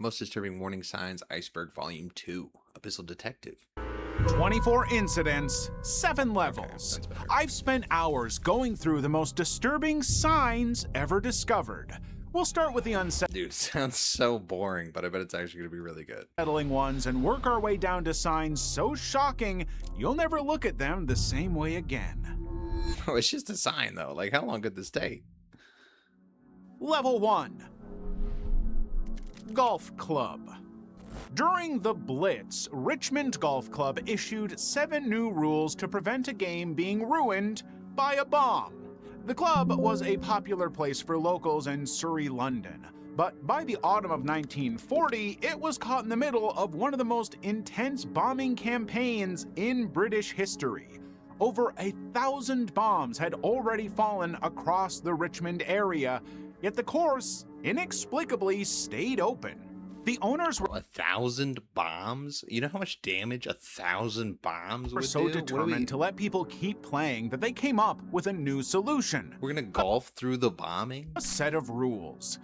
Most disturbing warning signs, Iceberg Volume 2, Abyssal Detective. 24 incidents, 7 levels. Okay, I've spent hours going through the most disturbing signs ever discovered. We'll start with the Dude, sounds so boring, but I bet it's actually going to be really good. unsettling ones and work our way down to signs so shocking you'll never look at them the same way again. Oh, it's just a sign, though. Like, how long could this take? Level 1. Golf Club. During the Blitz, Richmond Golf Club issued 7 new rules to prevent a game being ruined by a bomb. The club was a popular place for locals in Surrey, London, but by the autumn of 1940, it was caught in the middle of one of the most intense bombing campaigns in British history. Over 1,000 bombs had already fallen across the Richmond area, yet the course inexplicably stayed open. The owners were 1,000 bombs? You know how much damage 1,000 bombs would so do? determined to let people keep playing that they came up with a new solution. We're gonna golf through the bombing? A set of rules.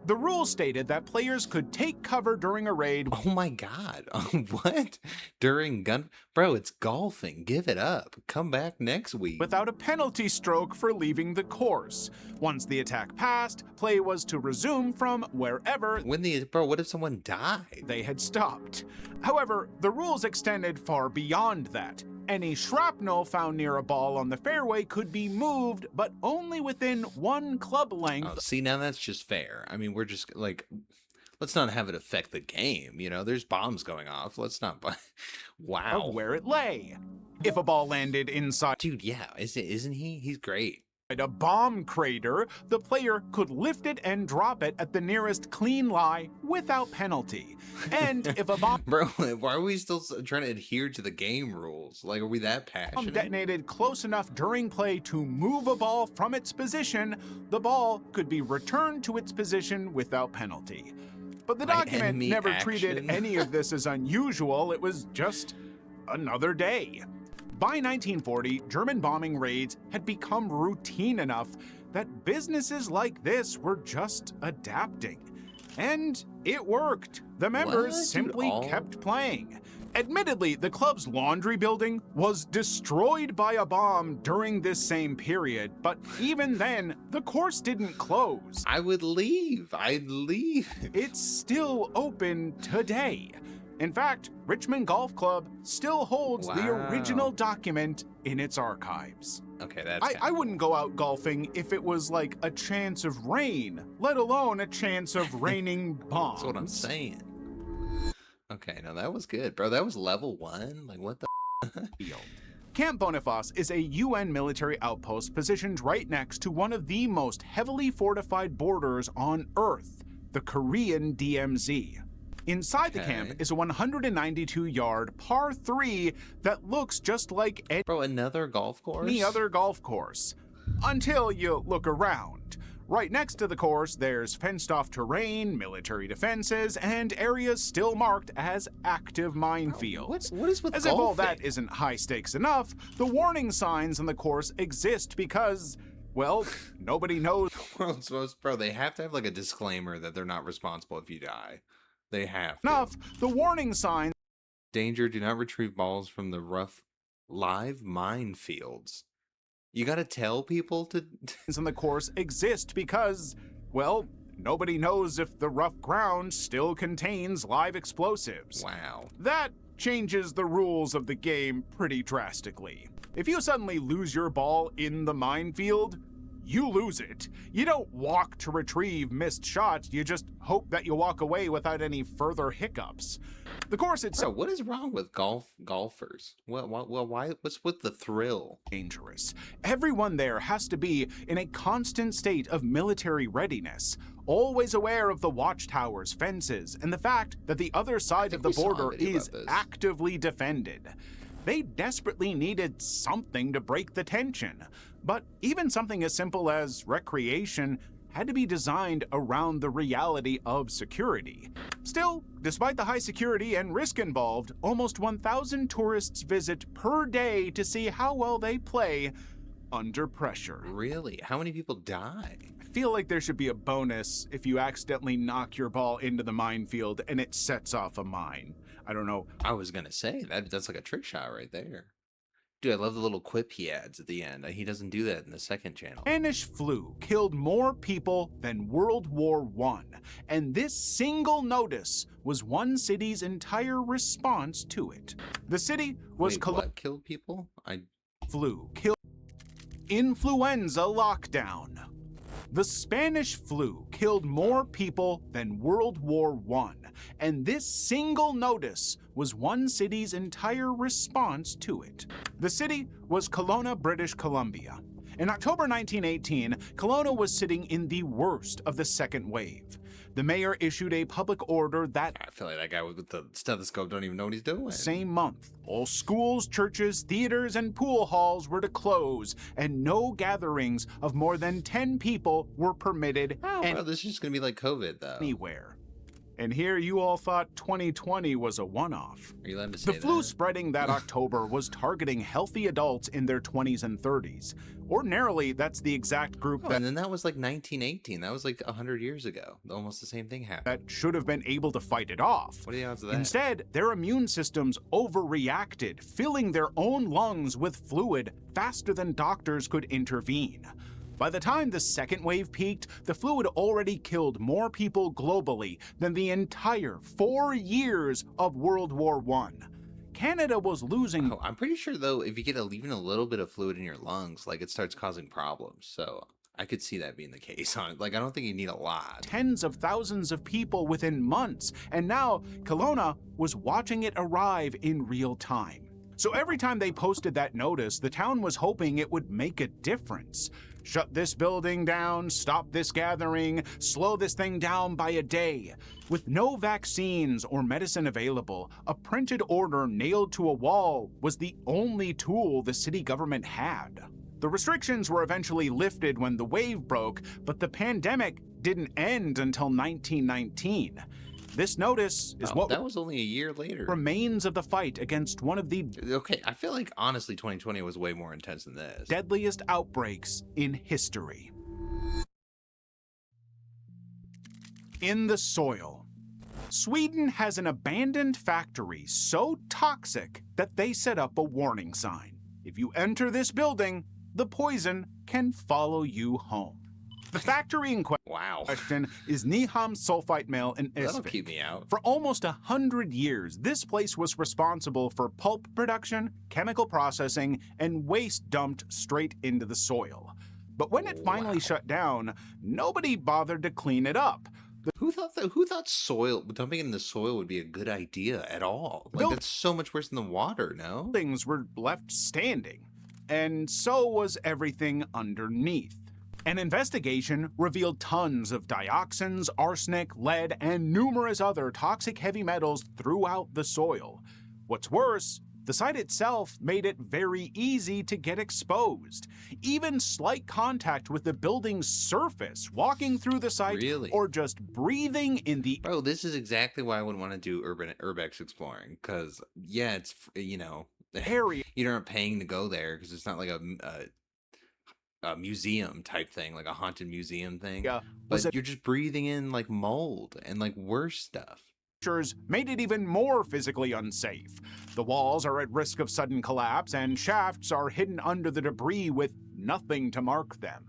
The rules stated that players could take cover during a raid. Oh my god. What? During gun... Bro, it's golfing. Give it up. Come back next week. Without a penalty stroke for leaving the course. Once the attack passed, play was to resume from wherever Bro, what if someone died? they had stopped. However, the rules extended far beyond that. Any shrapnel found near a ball on the fairway could be moved, but only within 1 club length. Oh, see, now that's just fair. I mean, we're just, like... Let's not have it affect the game, you know? There's bombs going off. Let's not... Wow. Of where it lay. If a ball landed inside Dude, yeah. Isn't he? He's great. a bomb crater, the player could lift it and drop it at the nearest clean lie without penalty. And if a bomb Bro, why are we still trying to adhere to the game rules? Like, are we that passionate? detonated close enough during play to move a ball from its position, the ball could be returned to its position without penalty. But the document enemy never action. treated any of this as unusual. It was just another day. By 1940, German bombing raids had become routine enough that businesses like this were just adapting. And it worked. The members What? simply Dude, kept playing. Admittedly, the club's laundry building was destroyed by a bomb during this same period, but even then, the course didn't close. I would leave. I'd leave. It's still open today. In fact, Richmond Golf Club still holds the Wow. original document in its archives. Okay, that's... I wouldn't go out golfing if it was like a chance of rain, let alone a chance of raining bombs. That's what I'm saying. Okay, now that was good, bro. That was level 1? Like, what the... Field. Camp Boniface is a UN military outpost positioned right next to one of the most heavily fortified borders on Earth, the Korean DMZ. Inside the camp is a 192-yard par 3 that looks just like Bro, another golf course? any other golf course. Until you look around. Right next to the course, there's fenced-off terrain, military defenses, and areas still marked as active minefields. What is with As golfing? if all that isn't high stakes enough, the warning signs on the course exist because, well, nobody knows. World's most... Bro, they have to have, like, a disclaimer that they're not responsible if you die. They have to. Enough, the warning signs Danger, do not retrieve balls from the rough live minefields. You gotta tell people to... on the course exist because, well, nobody knows if the rough ground still contains live explosives. Wow. That changes the rules of the game pretty drastically. If you suddenly lose your ball in the minefield, you lose it. You don't walk to retrieve missed shots, you just hope that you walk away without any further hiccups. The course itself So what is wrong with golfers? Why, what's with the thrill? is dangerous. Everyone there has to be in a constant state of military readiness, always aware of the watchtowers, fences, and the fact that the other side of the we saw a border video is about this. actively defended. They desperately needed something to break the tension, but even something as simple as recreation had to be designed around the reality of security. Still, despite the high security and risk involved, almost 1,000 tourists visit per day to see how well they play under pressure. Really? How many people die? feel like there should be a bonus if you accidentally knock your ball into the minefield and it sets off a mine. I don't know. I was gonna say that's like a trick shot right there. Dude, I love the little quip he adds at the end. He doesn't do that in the second channel. Spanish flu killed more people than World War I, and this single notice was one city's entire response to it. The city was what killed people? Flu killed. Influenza lockdown. The Spanish flu killed more people than World War I, and this single notice was one city's entire response to it. The city was Kelowna, British Columbia. In October 1918, Kelowna was sitting in the worst of the second wave. The mayor issued a public order that I feel like that guy with the stethoscope don't even know what he's doing. same month, all schools, churches, theaters, and pool halls were to close, and no gatherings of more than 10 people were permitted Bro, this is just gonna be like COVID, though. anywhere. And here you all thought 2020 was a one-off. Are you allowed to say The flu that? spreading that October was targeting healthy adults in their 20s and 30s. Ordinarily, that's the exact group And then that was like 1918. That was like 100 years ago. Almost the same thing happened. that should have been able to fight it off. What are the odds of that? Instead, their immune systems overreacted, filling their own lungs with fluid faster than doctors could intervene. By the time the second wave peaked, the flu had already killed more people globally than the entire 4 years of World War I. Canada was losing Oh, I'm pretty sure though, if you get even a little bit of fluid in your lungs, like it starts causing problems. So I could see that being the case on it. Like I don't think you need a lot. tens of thousands of people within months, and now Kelowna was watching it arrive in real time. So every time they posted that notice, the town was hoping it would make a difference. Shut this building down, stop this gathering, slow this thing down by a day. With no vaccines or medicine available, a printed order nailed to a wall was the only tool the city government had. The restrictions were eventually lifted when the wave broke, but the pandemic didn't end until 1919. This notice is what that was only a year later. remains of the fight against one of the Okay, I feel like honestly 2020 was way more intense than this. deadliest outbreaks in history. In the soil. Sweden has an abandoned factory so toxic that they set up a warning sign. If you enter this building, the poison can follow you home. The factory in Wow. question is Niham Sulfite Mill in That'll Isfit. keep me out. For almost 100 years, this place was responsible for pulp production, chemical processing, and waste dumped straight into the soil. But when it finally Wow. shut down, nobody bothered to clean it up. Who thought soil dumping it in the soil would be a good idea at all? Like Build- that's so much worse than the water, no? Things were left standing, and so was everything underneath. An investigation revealed tons of dioxins, arsenic, lead, and numerous other toxic heavy metals throughout the soil. What's worse, the site itself made it very easy to get exposed. Even slight contact with the building's surface, walking through the site, Really? or just breathing in the Bro, this is exactly why I would want to do urbex exploring, because yeah, it's area you're not paying to go there because it's not like a museum type thing, like a haunted museum thing. was But you're just breathing in like mold and like worse stuff. made it even more physically unsafe. The walls are at risk of sudden collapse, and shafts are hidden under the debris with nothing to mark them.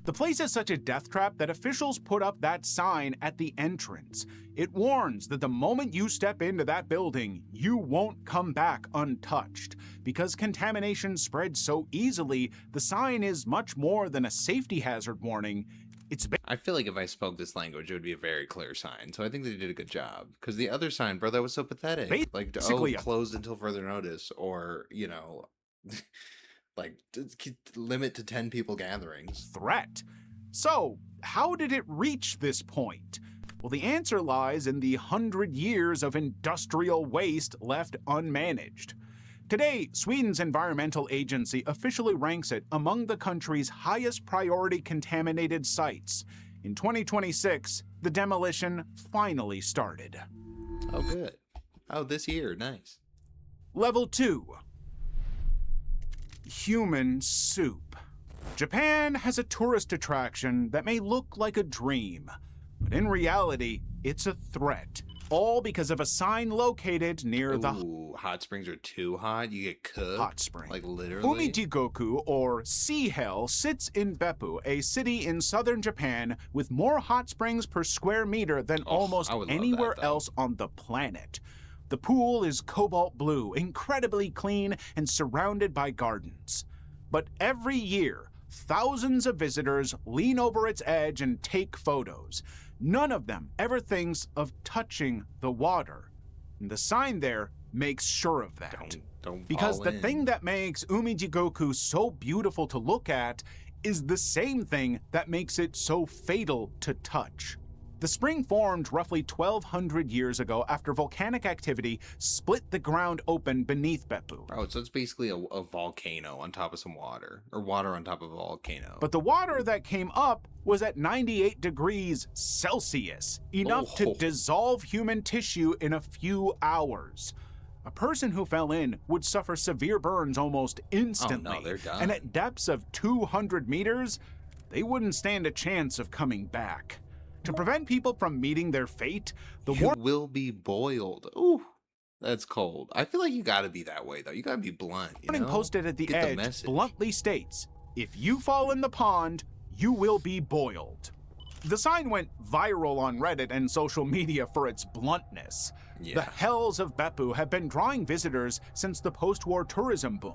The place is such a death trap that officials put up that sign at the entrance. It warns that the moment you step into that building, you won't come back untouched. Because contamination spreads so easily, the sign is much more than a safety hazard warning. It's I feel like if I spoke this language, it would be a very clear sign. So I think they did a good job. Because the other sign, bro, that was so pathetic. Like, Basically a- closed until further notice, or like limit to 10 people gatherings. threat. So, how did it reach this point? Well, the answer lies in the 100 years of industrial waste left unmanaged. Today, Sweden's environmental agency officially ranks it among the country's highest priority contaminated sites. In 2026, the demolition finally started. Oh, good. Oh, this year. Nice. Level 2. Human soup. Japan has a tourist attraction that may look like a dream, but in reality, it's a threat. All because of a sign located near the hot springs are too hot. You get cooked. hot spring. Like literally. Umijigoku, or Sea Hell, sits in Beppu, a city in southern Japan with more hot springs per square meter than almost anywhere else on the planet. The pool is cobalt blue, incredibly clean, and surrounded by gardens. But every year, thousands of visitors lean over its edge and take photos. None of them ever thinks of touching the water. And the sign there makes sure of that. Don't because fall the in. thing that makes Umijigoku so beautiful to look at is the same thing that makes it so fatal to touch. The spring formed roughly 1,200 years ago after volcanic activity split the ground open beneath Beppu. Oh, so it's basically a volcano on top of some water, or water on top of a volcano. But the water that came up was at 98 degrees Celsius, enough to dissolve human tissue in a few hours. A person who fell in would suffer severe burns almost instantly. Oh no, they're done. And at depths of 200 meters, they wouldn't stand a chance of coming back. To prevent people from meeting their fate, you will be boiled. Ooh, that's cold. I feel like you gotta be that way though. You gotta be blunt. warning posted at the edge bluntly states, "If you fall in the pond, you will be boiled." The sign went viral on Reddit and social media for its bluntness. The hells of Beppu have been drawing visitors since the post-war tourism boom.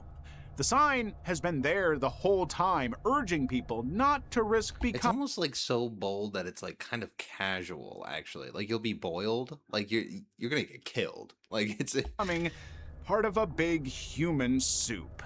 The sign has been there the whole time, urging people not to risk becoming... It's almost like so bold that it's like kind of casual, actually. Like you'll be boiled, like you're gonna get killed. Like it's becoming part of a big human soup.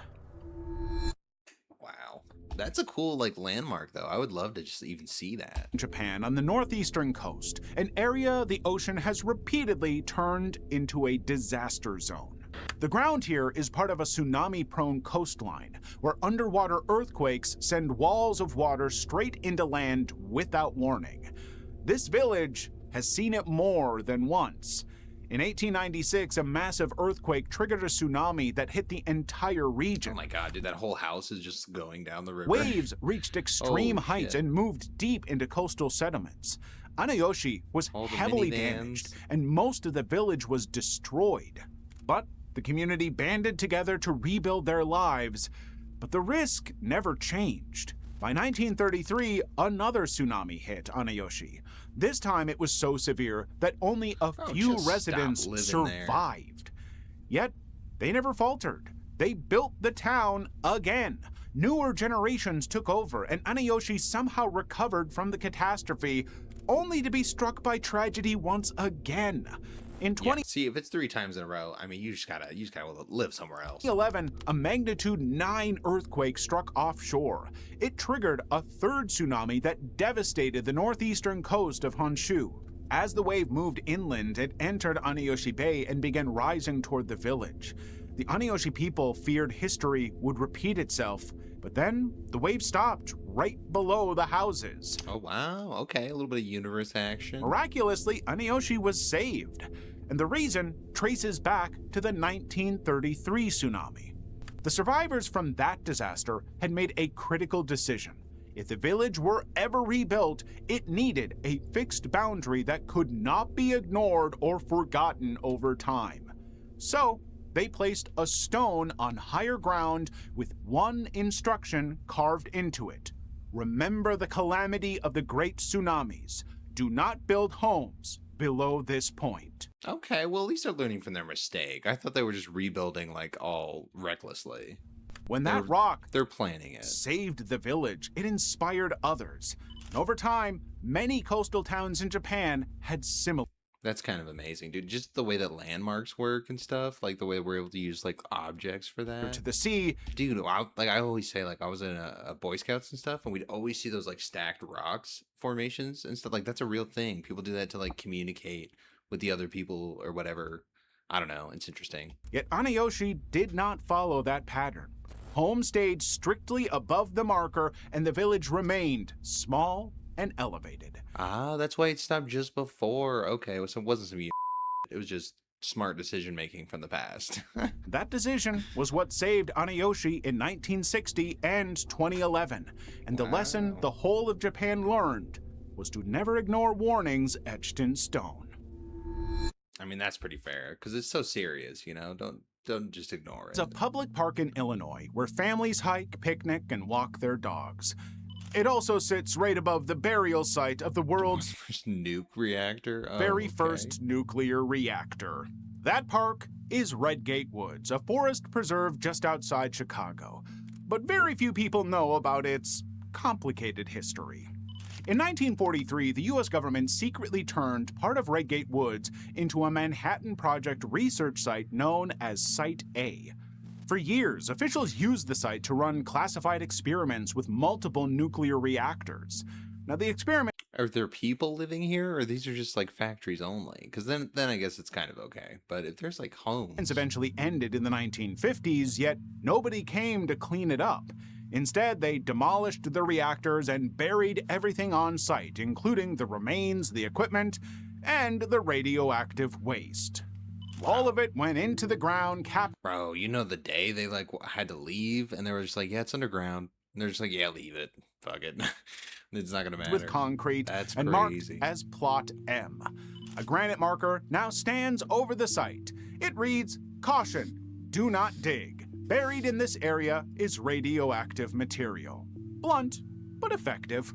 Wow. That's a cool like landmark though. I would love to just even see that. Japan on the northeastern coast, an area the ocean has repeatedly turned into a disaster zone. The ground here is part of a tsunami-prone coastline, where underwater earthquakes send walls of water straight into land without warning. This village has seen it more than once. In 1896, a massive earthquake triggered a tsunami that hit the entire region. Oh my god, dude, that whole house is just going down the river. Waves reached extreme heights and moved deep into coastal sediments. Anayoshi was heavily damaged, and most of the village was destroyed. But the community banded together to rebuild their lives, but the risk never changed. By 1933, another tsunami hit Anayoshi. This time it was so severe that only a few residents survived. Yet, they never faltered. They built the town again. Newer generations took over, and Anayoshi somehow recovered from the catastrophe, only to be struck by tragedy once again. In see, if it's 3 times in a row, I mean, you just gotta live somewhere else. 2011, a magnitude 9 earthquake struck offshore. It triggered a third tsunami that devastated the northeastern coast of Honshu. As the wave moved inland, it entered Anayoshi Bay and began rising toward the village. The Anayoshi people feared history would repeat itself, but then the wave stopped right below the houses. Oh wow, okay, a little bit of universe action. Miraculously, Anayoshi was saved, and the reason traces back to the 1933 tsunami. The survivors from that disaster had made a critical decision. If the village were ever rebuilt, it needed a fixed boundary that could not be ignored or forgotten over time. So, they placed a stone on higher ground with one instruction carved into it. Remember the calamity of the great tsunamis. Do not build homes below this point. Okay, well at least they're learning from their mistake. I thought they were just rebuilding like all recklessly. When that rock they're planning it saved the village, it inspired others. And over time, many coastal towns in Japan had similar. That's kind of amazing, dude. Just the way that landmarks work and stuff, like the way we're able to use like objects for that. To the sea. Dude, I always say, like I was in a Boy Scouts and stuff, and we'd always see those like stacked rocks formations and stuff. Like that's a real thing. People do that to like communicate with the other people or whatever. I don't know. It's interesting. Yet Anayoshi did not follow that pattern. Home stayed strictly above the marker, and the village remained small and elevated. Ah, that's why it stopped just before. Okay, so it wasn't some it was just smart decision making from the past. That decision was what saved Aniyoshi in 1960 and 2011, and the lesson the whole of Japan learned was to never ignore warnings etched in stone. I mean, that's pretty fair, because it's so serious, you know? Don't just ignore it. It's a public park in Illinois where families hike, picnic, and walk their dogs. It also sits right above the burial site of the world's first nuke reactor? Oh, very first nuclear reactor. That park is Redgate Woods, a forest preserve just outside Chicago. But very few people know about its complicated history. In 1943, the U.S. government secretly turned part of Redgate Woods into a Manhattan Project research site known as Site A. For years, officials used the site to run classified experiments with multiple nuclear reactors. Now, the experiment... Are there people living here, or these are just like factories only? Because then I guess it's kind of okay. But if there's like homes... eventually ended in the 1950s, yet nobody came to clean it up. Instead, they demolished the reactors and buried everything on site, including the remains, the equipment, and the radioactive waste. Wow. All of it went into the ground, Bro, you know the day they like had to leave, and they were just like, yeah, it's underground. And they're just like, yeah, leave it. Fuck it. It's not gonna matter. With concrete and marked as Plot M. A granite marker now stands over the site. It reads, "Caution, do not dig. Buried in this area is radioactive material." Blunt, but effective.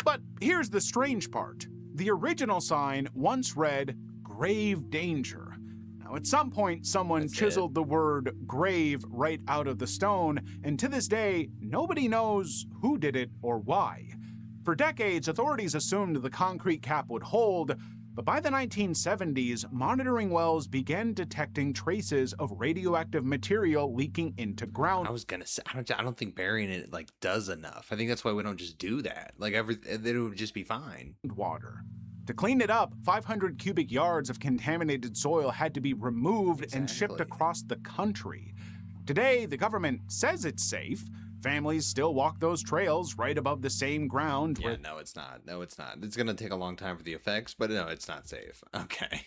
But here's the strange part. The original sign once read, "Grave Danger." Now, at some point, someone chiseled the word grave right out of the stone, and to this day, nobody knows who did it or why. For decades, authorities assumed the concrete cap would hold, but by the 1970s, monitoring wells began detecting traces of radioactive material leaking into ground. I was gonna say, I don't think burying it like does enough. I think that's why we don't just do that. Like it would just be fine. Water. To clean it up, 500 cubic yards of contaminated soil had to be removed and shipped across the country. Today, the government says it's safe. Families still walk those trails right above the same ground. Yeah, no, it's not. No, it's not. It's gonna take a long time for the effects, but no, it's not safe. Okay.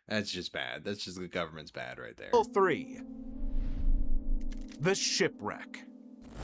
That's just bad. That's just the government's bad right there. 3. The shipwreck.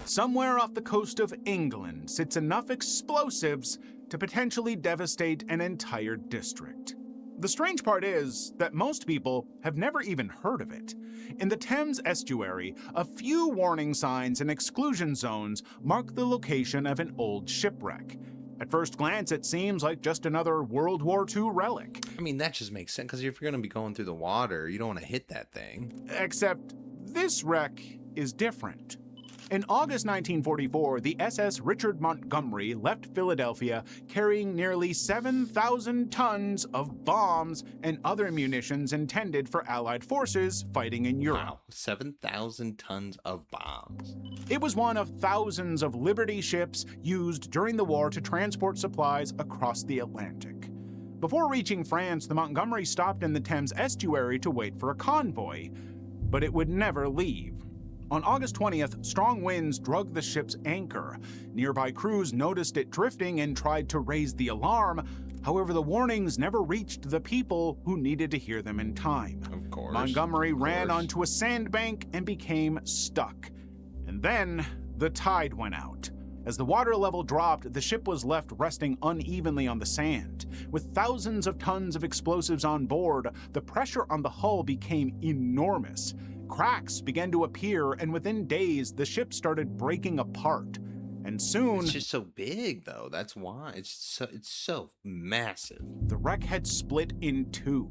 Somewhere off the coast of England sits enough explosives to potentially devastate an entire district. The strange part is that most people have never even heard of it. In the Thames estuary, a few warning signs and exclusion zones mark the location of an old shipwreck. At first glance, it seems like just another World War II relic. I mean, that just makes sense, because if you're going to be going through the water, you don't want to hit that thing. Except this wreck is different. In August 1944, the SS Richard Montgomery left Philadelphia carrying nearly 7,000 tons of bombs and other munitions intended for Allied forces fighting in Europe. Wow, 7,000 tons of bombs. It was one of thousands of Liberty ships used during the war to transport supplies across the Atlantic. Before reaching France, the Montgomery stopped in the Thames estuary to wait for a convoy, but it would never leave. On August 20th, strong winds dragged the ship's anchor. Nearby crews noticed it drifting and tried to raise the alarm. However, the warnings never reached the people who needed to hear them in time. Of course. Montgomery ran onto a sandbank and became stuck. And then the tide went out. As the water level dropped, the ship was left resting unevenly on the sand. With thousands of tons of explosives on board, the pressure on the hull became enormous. Cracks began to appear, and within days, the ship started breaking apart. And soon... It's just so big, though. That's why. It's so massive. The wreck had split in two.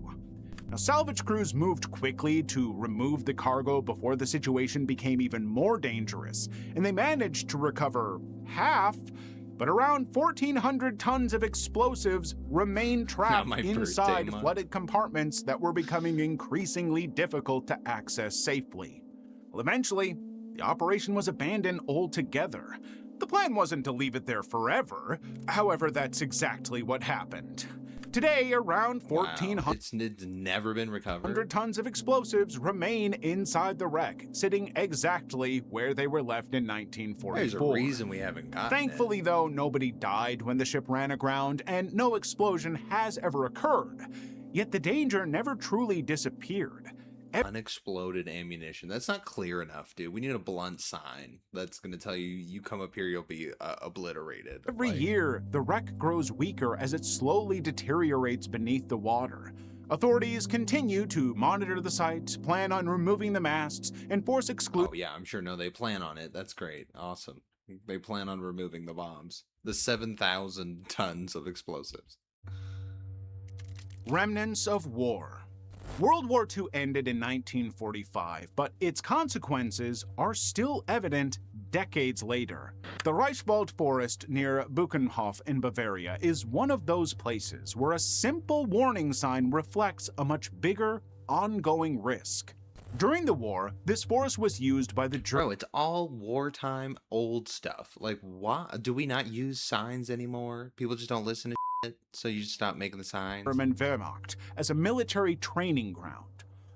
Now, salvage crews moved quickly to remove the cargo before the situation became even more dangerous, and they managed to recover half, but around 1,400 tons of explosives remained trapped inside flooded compartments that were becoming increasingly difficult to access safely. Well, eventually, the operation was abandoned altogether. The plan wasn't to leave it there forever. However, that's exactly what happened. Today, around 1,400 it's never been recovered. Tons of explosives remain inside the wreck, sitting exactly where they were left in 1944. There's a reason we haven't gotten Thankfully, though, nobody died when the ship ran aground, and no explosion has ever occurred. Yet the danger never truly disappeared. Unexploded ammunition. That's not clear enough, dude. We need a blunt sign that's going to tell you, you come up here, you'll be obliterated. Every year, the wreck grows weaker as it slowly deteriorates beneath the water. Authorities continue to monitor the site, plan on removing the masts, enforce exclusion. Oh yeah, I'm sure. No, they plan on it. That's great. Awesome. They plan on removing the bombs. The 7,000 tons of explosives. Remnants of war. World War II ended in 1945, but its consequences are still evident decades later. The Reichswald forest near Buchenhof in Bavaria is one of those places where a simple warning sign reflects a much bigger, ongoing risk. During the war, this forest was used by the Bro, it's all wartime old stuff. Like, why do we not use signs anymore? People just don't listen to shit, so you just stop making the signs. German Wehrmacht as a military training ground.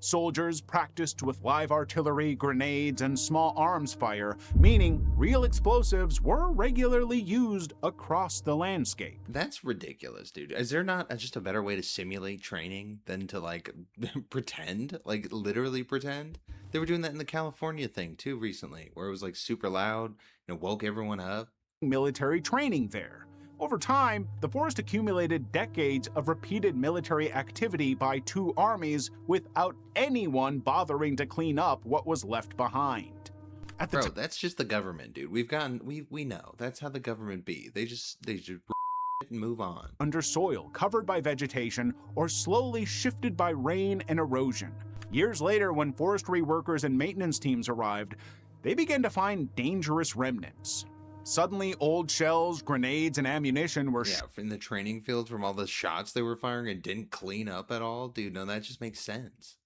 Soldiers practiced with live artillery, grenades, and small arms fire, meaning real explosives were regularly used across the landscape. That's ridiculous, dude. Is there not just a better way to simulate training than to, like, pretend? Like, literally pretend? They were doing that in the California thing, too, recently, where it was, like, super loud and it woke everyone up. Military training there. Over time, the forest accumulated decades of repeated military activity by two armies without anyone bothering to clean up what was left behind. Bro, that's just the government, dude. We know. That's how the government be. They just and move on. Under soil, covered by vegetation, or slowly shifted by rain and erosion. Years later, when forestry workers and maintenance teams arrived, they began to find dangerous remnants. Suddenly, old shells, grenades, and ammunition were in the training field from all the shots they were firing and didn't clean up at all. Dude, no, that just makes sense.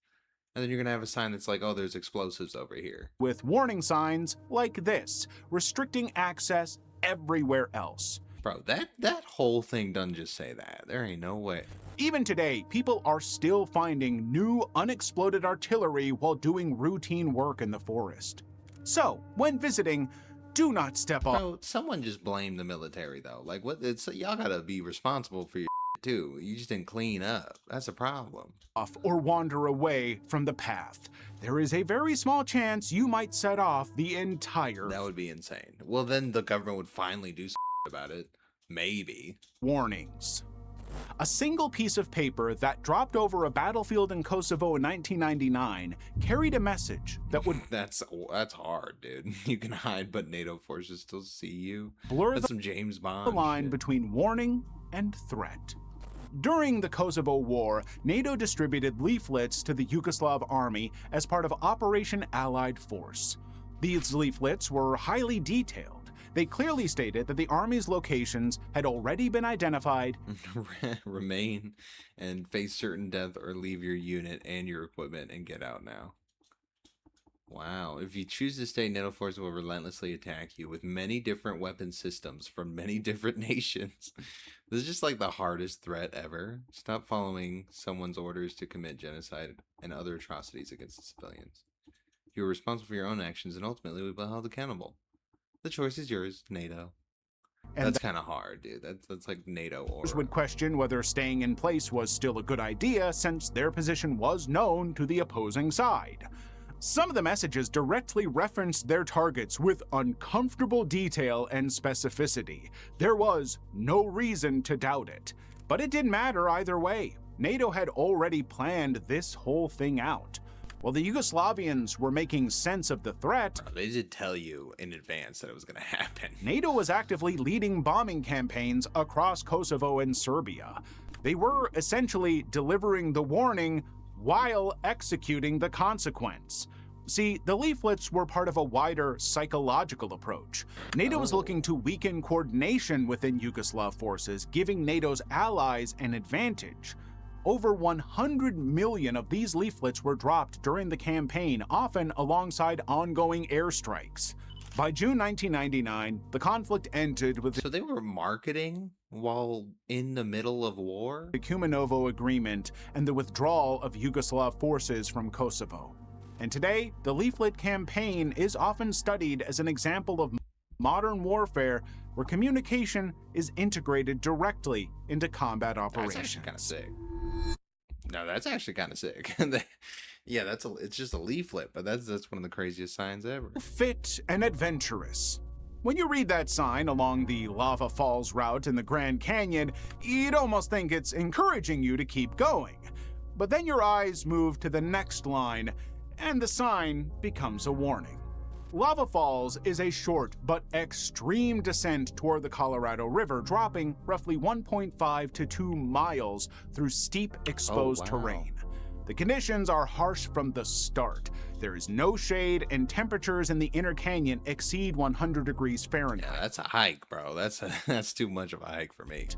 And then you're going to have a sign that's like, oh, there's explosives over here. With warning signs like this, restricting access everywhere else. Bro, that whole thing doesn't just say that. There ain't no way. Even today, people are still finding new unexploded artillery while doing routine work in the forest. So, when visiting, do not step off. Bro, someone just blame the military, though. Like, what? Y'all gotta be responsible for your too. You just didn't clean up. That's a problem. Or wander away from the path. There is a very small chance you might set off the entire. That would be insane. Well, then the government would finally do something about it. Maybe. Warnings. A single piece of paper that dropped over a battlefield in Kosovo in 1999 carried a message that would that's hard, dude. You can hide, but NATO forces still see you. Blur That's some James Bond line shit. Between warning and threat. During the Kosovo War, NATO distributed leaflets to the Yugoslav army as part of Operation Allied Force. These leaflets were highly detailed. They clearly stated that the Army's locations had already been identified. Remain and face certain death or leave your unit and your equipment and get out now. Wow. If you choose to stay, NATO forces will relentlessly attack you with many different weapon systems from many different nations. This is just like the hardest threat ever. Stop following someone's orders to commit genocide and other atrocities against the civilians. You are responsible for your own actions and ultimately will be held accountable. The choice is yours, NATO. And that's kind of hard, dude. That's like NATO order. Would question whether staying in place was still a good idea since their position was known to the opposing side. Some of the messages directly referenced their targets with uncomfortable detail and specificity. There was no reason to doubt it. But it didn't matter either way. NATO had already planned this whole thing out. While the Yugoslavians were making sense of the threat, they did tell you in advance that it was going to happen. NATO was actively leading bombing campaigns across Kosovo and Serbia. They were essentially delivering the warning while executing the consequence. See, the leaflets were part of a wider psychological approach. NATO was looking to weaken coordination within Yugoslav forces, giving NATO's allies an advantage. Over 100 million of these leaflets were dropped during the campaign, often alongside ongoing airstrikes. By June 1999, the conflict ended with So they were marketing while in the middle of war? The Kumanovo Agreement and the withdrawal of Yugoslav forces from Kosovo. And today, the leaflet campaign is often studied as an example of modern warfare where communication is integrated directly into combat operations. That's actually kind of sick. No, that's actually kind of sick. Yeah, it's just a leaflet, but that's one of the craziest signs ever. Fit and adventurous. When you read that sign along the lava falls route in the Grand Canyon, you'd almost think it's encouraging you to keep going. But then your eyes move to the next line, and the sign becomes a warning. Lava Falls is a short but extreme descent toward the Colorado River, dropping roughly 1.5 to 2 miles through steep, exposed terrain. The conditions are harsh from the start. There is no shade, and temperatures in the inner canyon exceed 100 degrees Fahrenheit. Yeah, that's a hike, bro. That's too much of a hike for me.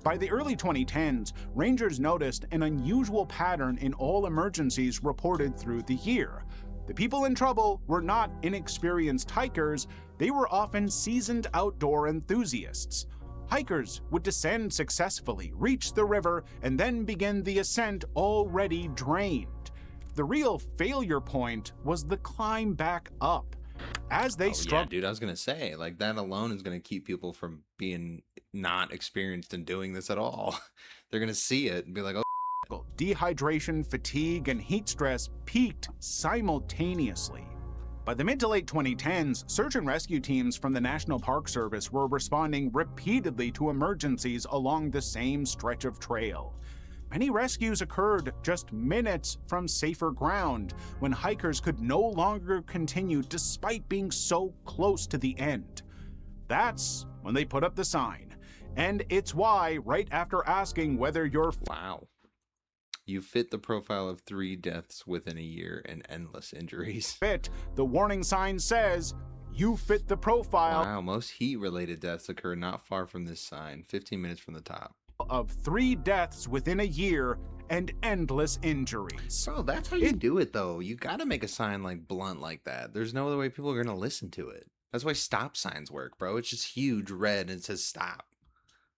By the early 2010s, rangers noticed an unusual pattern in all emergencies reported through the year. The people in trouble were not inexperienced hikers, they were often seasoned outdoor enthusiasts. Hikers would descend successfully, reach the river, and then begin the ascent already drained. The real failure point was the climb back up. As they struggled, yeah, dude, I was gonna say, like, that alone is gonna keep people from being not experienced in doing this at all. They're gonna see it and be like, oh. Dehydration, fatigue, and heat stress peaked simultaneously. By the mid to late 2010s, search and rescue teams from the National Park Service were responding repeatedly to emergencies along the same stretch of trail. Many rescues occurred just minutes from safer ground, when hikers could no longer continue despite being so close to the end. That's when they put up the sign. And it's why, right after asking whether you're wow. You fit the profile of 3 deaths within a year and endless injuries. Fit, the warning sign says, you fit the profile. Wow, most heat-related deaths occur not far from this sign, 15 minutes from the top. Of 3 deaths within a year and endless injuries. Bro, that's how you do it, though. You gotta make a sign like blunt like that. There's no other way people are gonna listen to it. That's why stop signs work, bro. It's just huge red and it says stop.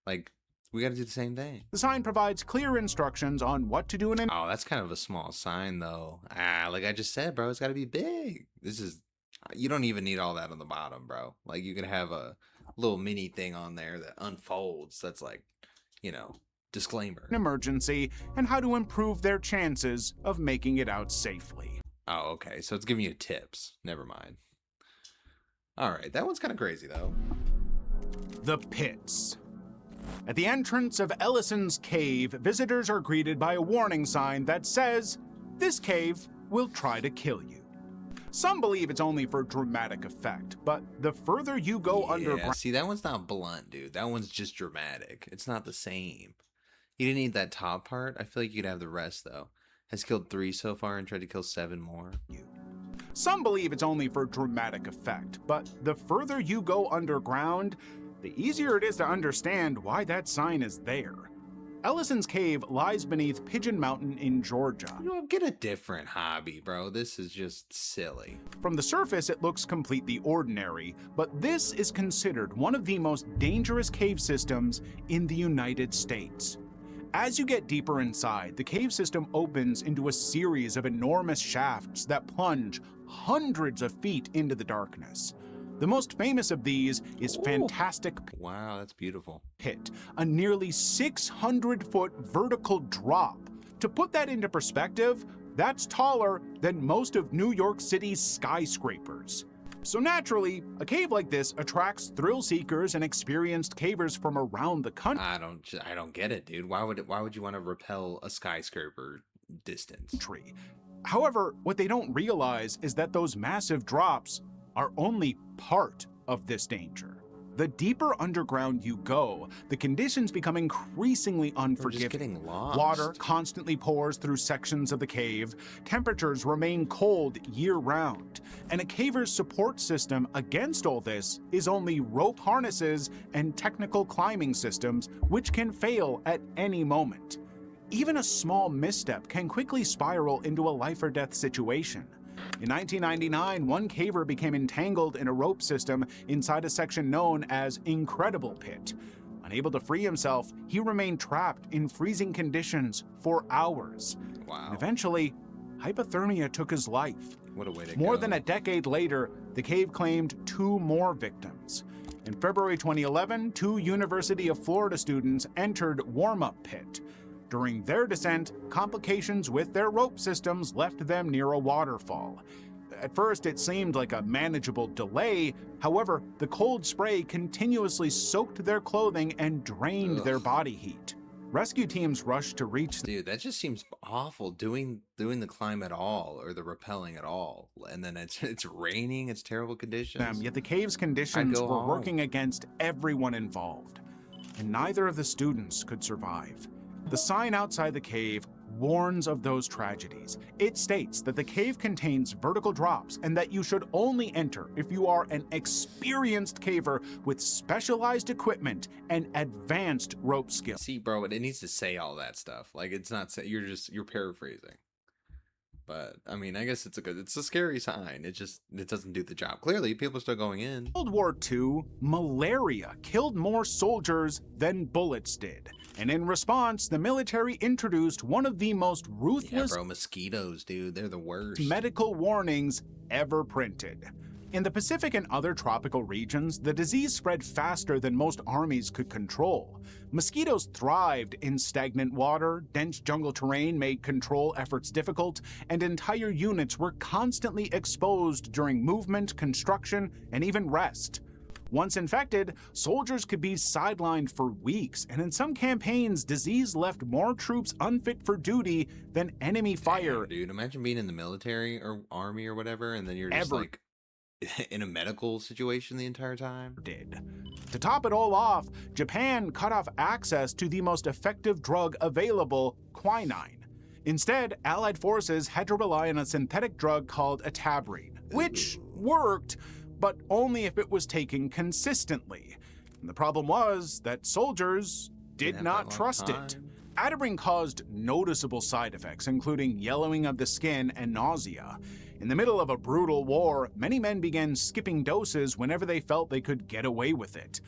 Like, we gotta do the same thing. The sign provides clear instructions on what to do in an— Oh, that's kind of a small sign, though. Like I just said, bro, it's gotta be big. You don't even need all that on the bottom, bro. Like, you could have a little mini thing on there that unfolds. That's like, you know, disclaimer. An emergency, and how to improve their chances of making it out safely. Oh, okay. So it's giving you tips. Never mind. All right, that one's kind of crazy, though. The pits. At the entrance of Ellison's cave, visitors are greeted by a warning sign that says, "This cave will try to kill you." Some believe it's only for dramatic effect, but the further you go underground— See, that one's not blunt, dude. That one's just dramatic. It's not the same. You didn't need that top part. I feel like you could have the rest, though. Has killed 3 so far and tried to kill 7 more. Some believe it's only for dramatic effect, but the further you go underground, the easier it is to understand why that sign is there. Ellison's cave lies beneath Pigeon Mountain in Georgia. You know, get a different hobby, bro. This is just silly. From the surface, it looks completely ordinary, but this is considered one of the most dangerous cave systems in the United States. As you get deeper inside, the cave system opens into a series of enormous shafts that plunge hundreds of feet into the darkness. The most famous of these is Fantastic Wow, that's beautiful. Pit, a nearly 600-foot vertical drop. To put that into perspective, that's taller than most of New York City's skyscrapers. So naturally, a cave like this attracts thrill seekers and experienced cavers from around the country. I don't get it, dude. Why would you want to repel a skyscraper distance? However, what they don't realize is that those massive drops are only part of this danger. The deeper underground you go, the conditions become increasingly unforgiving. We're just getting lost. Water constantly pours through sections of the cave, temperatures remain cold year-round, and a caver's support system against all this is only rope harnesses and technical climbing systems, which can fail at any moment. Even a small misstep can quickly spiral into a life-or-death situation. In 1999, one caver became entangled in a rope system inside a section known as Incredible Pit. Unable to free himself, he remained trapped in freezing conditions for hours. Wow. And eventually, hypothermia took his life. What a way to go. More than a decade later, the cave claimed 2 more victims. In February 2011, 2 University of Florida students entered Warm-Up Pit. During their descent, complications with their rope systems left them near a waterfall. At first, it seemed like a manageable delay. However, the cold spray continuously soaked their clothing and drained their body heat. Rescue teams rushed to reach them. Dude, that just seems awful, doing the climb at all or the rappelling at all, and then it's raining, it's terrible conditions. Yet the cave's conditions were working against everyone involved, and neither of the students could survive. The sign outside the cave warns of those tragedies. It states that the cave contains vertical drops and that you should only enter if you are an experienced caver with specialized equipment and advanced rope skills. See, bro, it needs to say all that stuff. Like, it's not say, you're paraphrasing. But I mean, I guess it's a scary sign. It doesn't do the job. Clearly, people are still going in. World War II, malaria killed more soldiers than bullets did. And in response, the military introduced one of the most ruthless mosquitoes, dude. They're the worst. Medical warnings ever printed. In the Pacific and other tropical regions, the disease spread faster than most armies could control. Mosquitoes thrived in stagnant water, dense jungle terrain made control efforts difficult, and entire units were constantly exposed during movement, construction, and even rest. Once infected, soldiers could be sidelined for weeks, and in some campaigns, disease left more troops unfit for duty than enemy fire. Damn, dude, imagine being in the military or army or whatever, and then you're just like in a medical situation the entire time. To top it all off, Japan cut off access to the most effective drug available, quinine. Instead, Allied forces had to rely on a synthetic drug called atabrine, which worked, but only if it was taken consistently. And the problem was that soldiers did not trust it. Atabrine caused noticeable side effects, including yellowing of the skin and nausea. In the middle of a brutal war, many men began skipping doses whenever they felt they could get away with it.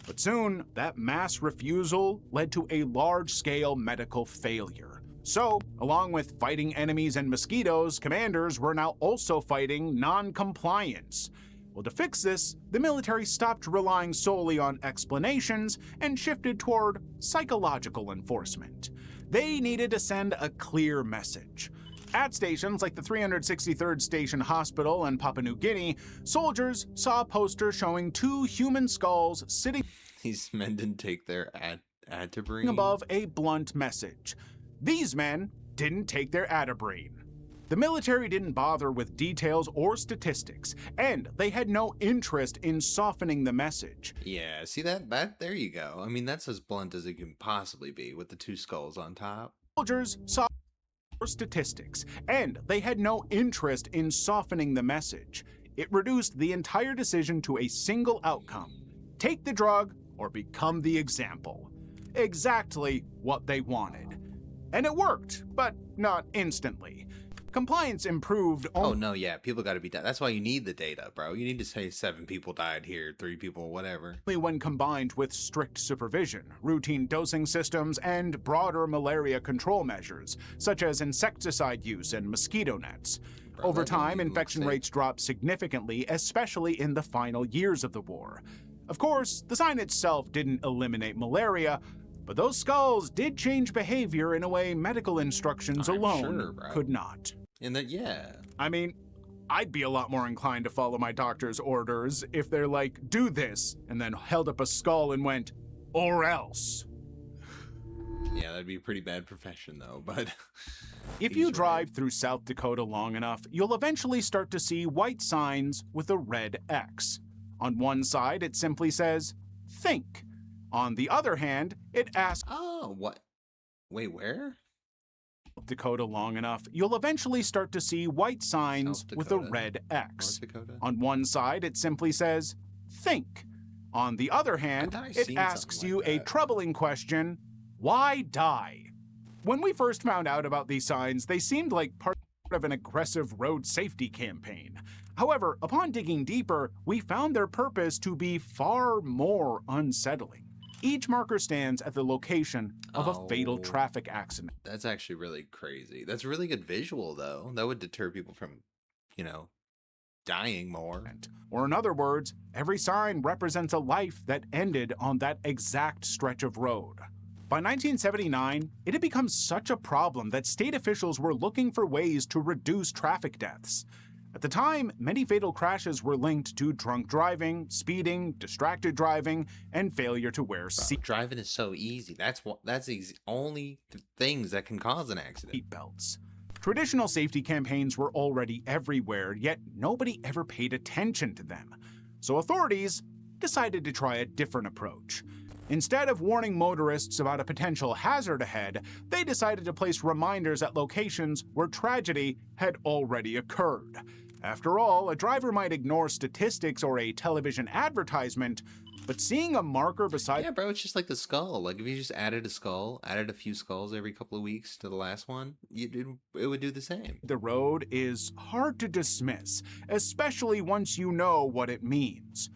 But soon, that mass refusal led to a large-scale medical failure. So, along with fighting enemies and mosquitoes, commanders were now also fighting non-compliance. Well, to fix this, the military stopped relying solely on explanations and shifted toward psychological enforcement. They needed to send a clear message. At stations like the 363rd Station Hospital in Papua New Guinea, soldiers saw a poster showing two human skulls sitting These men didn't take their atabrine above a blunt message. These men didn't take their atabrine. The military didn't bother with details or statistics, and they had no interest in softening the message. Yeah, see that there you go. I mean, that's as blunt as it can possibly be with the two skulls on top. Soldiers saw statistics, and they had no interest in softening the message. It reduced the entire decision to a single outcome: take the drug or become the example. Exactly what they wanted. And it worked, but not instantly. Compliance improved. Oh no, yeah, people got to be done. That's why you need the data, bro. You need to say 7 people died here, 3 people, whatever. Only when combined with strict supervision, routine dosing systems, and broader malaria control measures, such as insecticide use and mosquito nets. Over time, infection rates dropped significantly, especially in the final years of the war. Of course, the sign itself didn't eliminate malaria, but those skulls did change behavior in a way medical instructions alone could not. And that, yeah. I mean, I'd be a lot more inclined to follow my doctor's orders if they're like, do this, and then held up a skull and went, or else. Yeah, that'd be a pretty bad profession though, but... If you drive through South Dakota long enough, you'll eventually start to see white signs with a red X. On one side, it simply says, think. On the other hand, it asks, oh, what? Wait, where? Dakota long enough, you'll eventually start to see white signs with a red X. On one side, it simply says, think. On the other hand, it asks you a troubling question, why die? When we first found out about these signs, they seemed like part of an aggressive road safety campaign. However, upon digging deeper, we found their purpose to be far more unsettling. Each marker stands at the location of a fatal traffic accident. That's actually really crazy. That's a really good visual, though. That would deter people from, you know, dying more. Or in other words, every sign represents a life that ended on that exact stretch of road. By 1979, it had become such a problem that state officials were looking for ways to reduce traffic deaths. At the time, many fatal crashes were linked to drunk driving, speeding, distracted driving, and failure to wear Driving is so easy. That's only things that can cause an accident. seat belts. Traditional safety campaigns were already everywhere, yet nobody ever paid attention to them. So authorities decided to try a different approach. Instead of warning motorists about a potential hazard ahead, they decided to place reminders at locations where tragedy had already occurred. After all, a driver might ignore statistics or a television advertisement, but seeing a marker beside— Yeah, bro, it's just like the skull. Like, if you just added a few skulls every couple of weeks to the last one, it would do the same. the road is hard to dismiss, especially once you know what it means.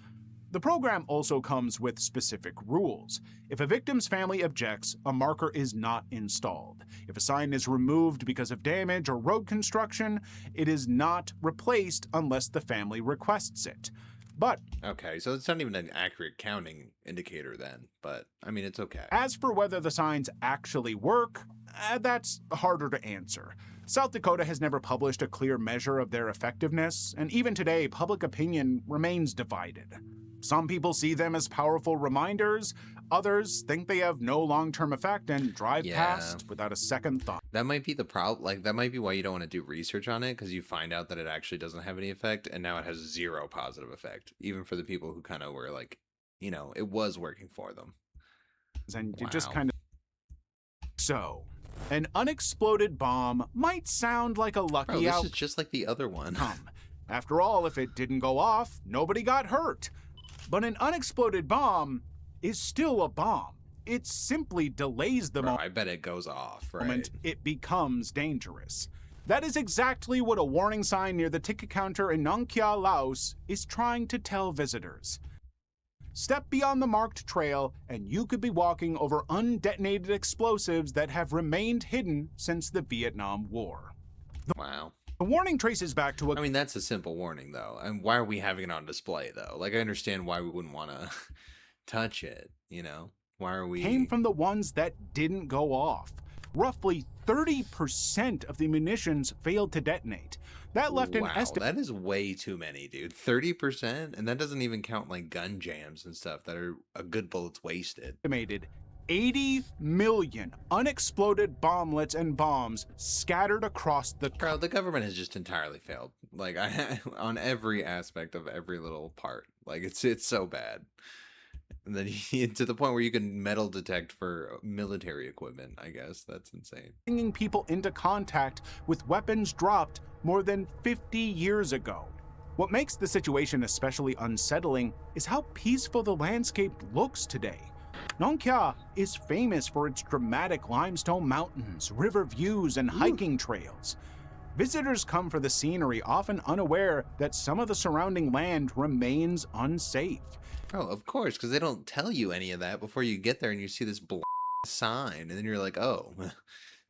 The program also comes with specific rules. If a victim's family objects, a marker is not installed. If a sign is removed because of damage or road construction, it is not replaced unless the family requests it. But Okay, so it's not even an accurate counting indicator then, but I mean, it's okay. as for whether the signs actually work, that's harder to answer. South Dakota has never published a clear measure of their effectiveness, and even today, public opinion remains divided. Some people see them as powerful reminders, others think they have no long-term effect and drive past without a second thought. That might be the problem. Like, that might be why you don't want to do research on it, because you find out that it actually doesn't have any effect, and now it has zero positive effect, even for the people who kind of were like, you know, it was working for them. And it just kind of— So, an unexploded bomb might sound like a lucky Bro, this outcome. is just like the other one. After all, if it didn't go off, nobody got hurt. But an unexploded bomb is still a bomb. It simply delays the Bro, I bet it goes off, right? moment it becomes dangerous. That is exactly what a warning sign near the ticket counter in Nong Kea, Laos is trying to tell visitors. Step beyond the marked trail, and you could be walking over undetonated explosives that have remained hidden since the Vietnam War. Wow. The warning traces back to a— I mean, that's a simple warning, though. And why are we having it on display, though? Like, I understand why we wouldn't want to touch it, you know? Why are we— came from the ones that didn't go off. Roughly 30% of the munitions failed to detonate. That left an Wow, that is way too many, dude. 30%? And that doesn't even count, like, gun jams and stuff that are a good bullet's wasted. estimated 80 million unexploded bomblets and bombs scattered across the Bro, the government has just entirely failed. Like, on every aspect of every little part. Like, it's so bad. And then to the point where you can metal detect for military equipment, I guess. That's insane. bringing people into contact with weapons dropped more than 50 years ago. What makes the situation especially unsettling is how peaceful the landscape looks today. Nong Kea is famous for its dramatic limestone mountains, river views, and hiking trails. Visitors come for the scenery, often unaware that some of the surrounding land remains unsafe. Oh, of course, because they don't tell you any of that before you get there and you see this sign, and then you're like, oh,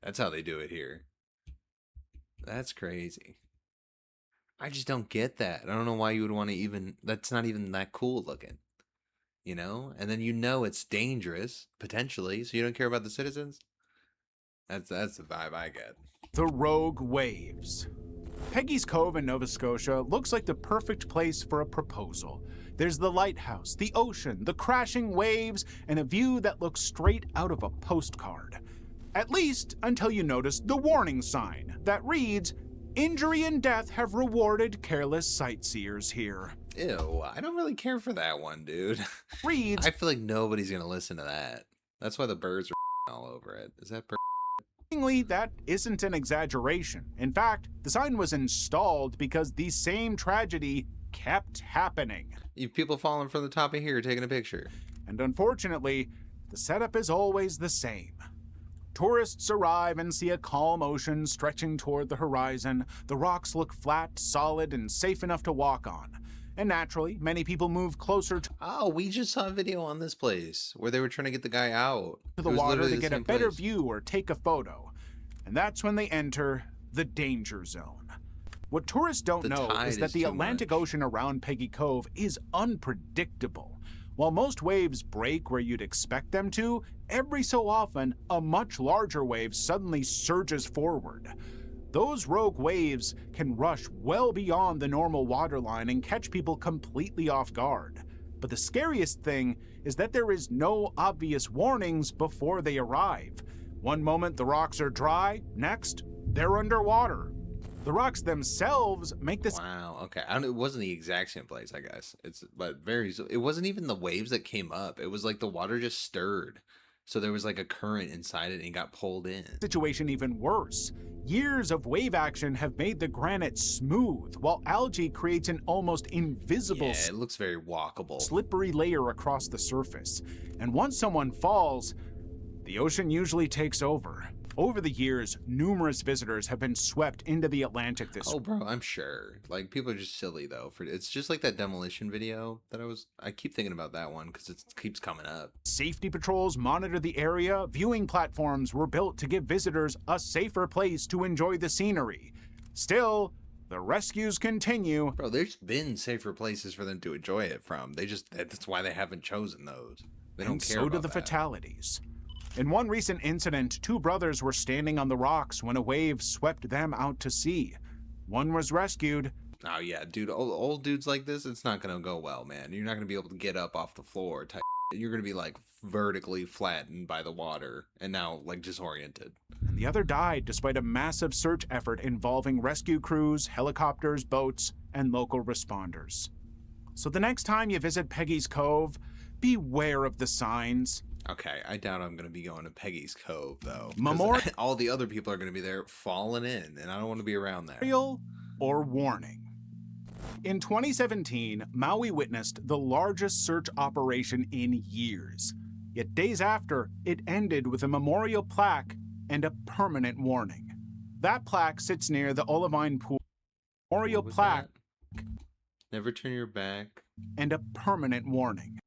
that's how they do it here. That's crazy. I just don't get that. I don't know why you would want to even— that's not even that cool looking, you know? And then you know it's dangerous, potentially, so you don't care about the citizens? That's the vibe I get. The rogue waves. Peggy's Cove in Nova Scotia looks like the perfect place for a proposal. There's the lighthouse, the ocean, the crashing waves, and a view that looks straight out of a postcard. At least until you notice the warning sign that reads, "Injury and death have rewarded careless sightseers here." Ew, I don't really care for that one, dude. Reads, I feel like nobody's gonna listen to that. That's why the birds are all over it. Is that bird? that isn't an exaggeration. In fact, the sign was installed because the same tragedy kept happening. You people falling from the top of here taking a picture. And unfortunately, the setup is always the same. Tourists arrive and see a calm ocean stretching toward the horizon. The rocks look flat, solid, and safe enough to walk on. And naturally, many people move closer to Oh, we just saw a video on this place where they were trying to get the guy out. the It was water literally to the get a same better place. view or take a photo. And that's when they enter the danger zone. What tourists don't The know tide is that is the too Atlantic much. Ocean around Peggy Cove is unpredictable. While most waves break where you'd expect them to, every so often, a much larger wave suddenly surges forward. Those rogue waves can rush well beyond the normal waterline and catch people completely off guard. But the scariest thing is that there is no obvious warnings before they arrive. One moment the rocks are dry, next they're underwater. The rocks themselves make this— Wow. Okay. It wasn't the exact same place, I guess. It wasn't even the waves that came up. It was like the water just stirred. So there was like a current inside it and it got pulled in. Situation even worse. Years of wave action have made the granite smooth, while algae creates an almost invisible— Yeah, it looks very walkable. Slippery layer across the surface. And once someone falls, the ocean usually takes over. Over the years, numerous visitors have been swept into the Atlantic this— Oh, bro, I'm sure. Like, people are just silly, though. It's just like that demolition video that I keep thinking about that one because it keeps coming up. Safety patrols monitor the area. Viewing platforms were built to give visitors a safer place to enjoy the scenery. Still, the rescues continue. Bro, there's been safer places for them to enjoy it from. That's why they haven't chosen those. They don't care So do about the that. fatalities. In one recent incident, 2 brothers were standing on the rocks when a wave swept them out to sea. One was rescued. Oh, yeah, dude. Old dudes like this, it's not going to go well, man. You're not going to be able to get up off the floor type. You're going to be, like, vertically flattened by the water and now, like, disoriented. And the other died despite a massive search effort involving rescue crews, helicopters, boats, and local responders. So the next time you visit Peggy's Cove, beware of the signs. Okay, I doubt I'm going to be going to Peggy's Cove, though. Memorial All the other people are going to be there falling in, and I don't want to be around there. or warning. In 2017, Maui witnessed the largest search operation in years. Yet days after, it ended with a memorial plaque and a permanent warning. That plaque sits near the Olivine Pool. Memorial plaque That? Never turn your back. and a permanent warning.